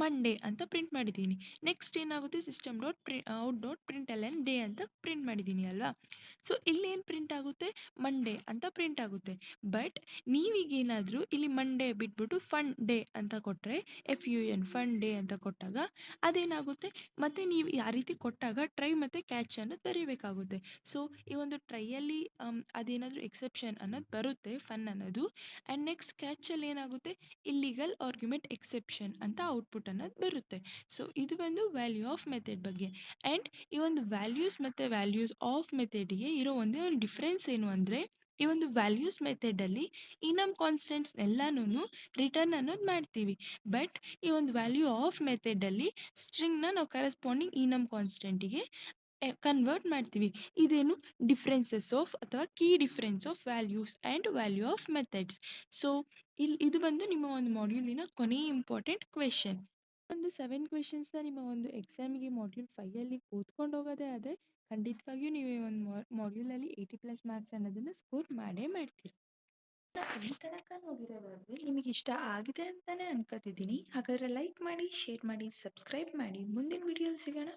Monday ಅಂತ ಪ್ರಿಂಟ್ ಮಾಡಿದ್ದೀನಿ. ನೆಕ್ಸ್ಟ್ ಏನಾಗುತ್ತೆ, system dot out dot print l n day ಅಂತ ಪ್ರಿಂಟ್ ಮಾಡಿದ್ದೀನಿ ಅಲ್ವಾ. ಸೊ ಇಲ್ಲೇನು ಪ್ರಿಂಟ್ ಆಗುತ್ತೆ, ಮಂಡೇ ಅಂತ ಪ್ರಿಂಟ್ ಆಗುತ್ತೆ. ಬಟ್ ನೀವೀಗೇನಾದರೂ ಇಲ್ಲಿ ಮಂಡೇ ಬಿಟ್ಬಿಟ್ಟು ಫನ್ ಡೇ ಅಂತ ಕೊಟ್ಟರೆ, FUN ಫನ್ ಡೇ ಅಂತ ಕೊಟ್ಟಾಗ ಅದೇನಾಗುತ್ತೆ, ಮತ್ತು ನೀವು ಆ ರೀತಿ ಕೊಟ್ಟಾಗ ಟ್ರೈ ಮತ್ತು ಕ್ಯಾಚ್ ಅನ್ನೋದು ಬರೀಬೇಕಾಗುತ್ತೆ. ಸೊ ಈ ಒಂದು ಟ್ರೈಯಲ್ಲಿ ಅದೇನಾದರೂ ಎಕ್ಸೆಪ್ಷನ್ ಅನ್ನೋದು ಬರುತ್ತೆ, ಫನ್ ಅನ್ನೋದು. ಆ್ಯಂಡ್ ನೆಕ್ಸ್ಟ್ ಕ್ಯಾಚಲ್ಲಿ ಏನಾಗುತ್ತೆ, ಇಲ್ಲಿಗಲ್ ಆರ್ಗ್ಯುಮೆಂಟ್ ಎಕ್ಸೆಪ್ಷನ್ ಅಂತ ಔಟ್ಪುಟ್ ಅನ್ನೋದು ಬರುತ್ತೆ. ಸೊ ಇದು ಬಂದು ವ್ಯಾಲ್ಯೂ ಆಫ್ ಮೆಥಡ್ ಬಗ್ಗೆ. ಆ್ಯಂಡ್ ಈ ಒಂದು ವ್ಯಾಲ್ಯೂಸ್ ಮತ್ತು ವ್ಯಾಲ್ಯೂಸ್ ಆಫ್ ಮೆಥಡ್ಗೆ ಇರೋ ಒಂದೇ ಒಂದು ಡಿಫ್ರೆನ್ಸ್ ಏನು ಅಂದರೆ, ಈ ಒಂದು ವ್ಯಾಲ್ಯೂಸ್ ಮೆಥಡಲ್ಲಿ ಈ ನಮ್ಮ ಕಾನ್ಸ್ಟೆಂಟ್ಸ್ ಎಲ್ಲನೂ ರಿಟರ್ನ್ ಅನ್ನೋದು ಮಾಡ್ತೀವಿ. ಬಟ್ ಈ ಒಂದು ವ್ಯಾಲ್ಯೂ ಆಫ್ ಮೆಥಡಲ್ಲಿ ಸ್ಟ್ರಿಂಗ್ನ ನಾವು ಕರೆಸ್ಪಾಂಡಿಂಗ್ ಈ ನಮ್ಮ ಕಾನ್ಸ್ಟೆಂಟಿಗೆ ಕನ್ವರ್ಟ್ ಮಾಡ್ತೀವಿ. ಇದೇನು ಡಿಫ್ರೆನ್ಸಸ್ ಆಫ್ ಅಥವಾ key difference of values and value of methods. So ಇದು ಬಂದು ನಿಮ್ಮ ಒಂದು ಮಾಡ್ಯೂಲಿನ ಕೊನೆಯ ಇಂಪಾರ್ಟೆಂಟ್ ಕ್ವೆಶನ್. ಒಂದು 7 ಕ್ವೆಶನ್ಸ್ನ ನಿಮ್ಮ ಒಂದು ಎಕ್ಸಾಮಿಗೆ ಮಾಡ್ಯೂಲ್ 5ಅಲ್ಲಿ ಓದ್ಕೊಂಡು ಹೋಗೋದೇ ಆದರೆ ಖಂಡಿತವಾಗಿಯೂ ನೀವು ಈ ಒಂದು ಮಾಡ್ಯೂಲಲ್ಲಿ 80+ ಮಾರ್ಕ್ಸ್ ಅನ್ನೋದನ್ನು ಸ್ಕೋರ್ ಮಾಡೇ ಮಾಡ್ತೀರಿ. ಈ ತನಕ ನೋಡಿರೋದಾದ್ರೆ ನಿಮಗೆ ಇಷ್ಟ ಆಗಿದೆ ಅಂತಾನೆ ಅನ್ಕೋತಿದ್ದೀನಿ. ಹಾಗಾದರೆ ಲೈಕ್ ಮಾಡಿ, ಶೇರ್ ಮಾಡಿ, ಸಬ್ಸ್ಕ್ರೈಬ್ ಮಾಡಿ. ಮುಂದಿನ ವಿಡಿಯೋಲಿ ಸಿಗೋಣ.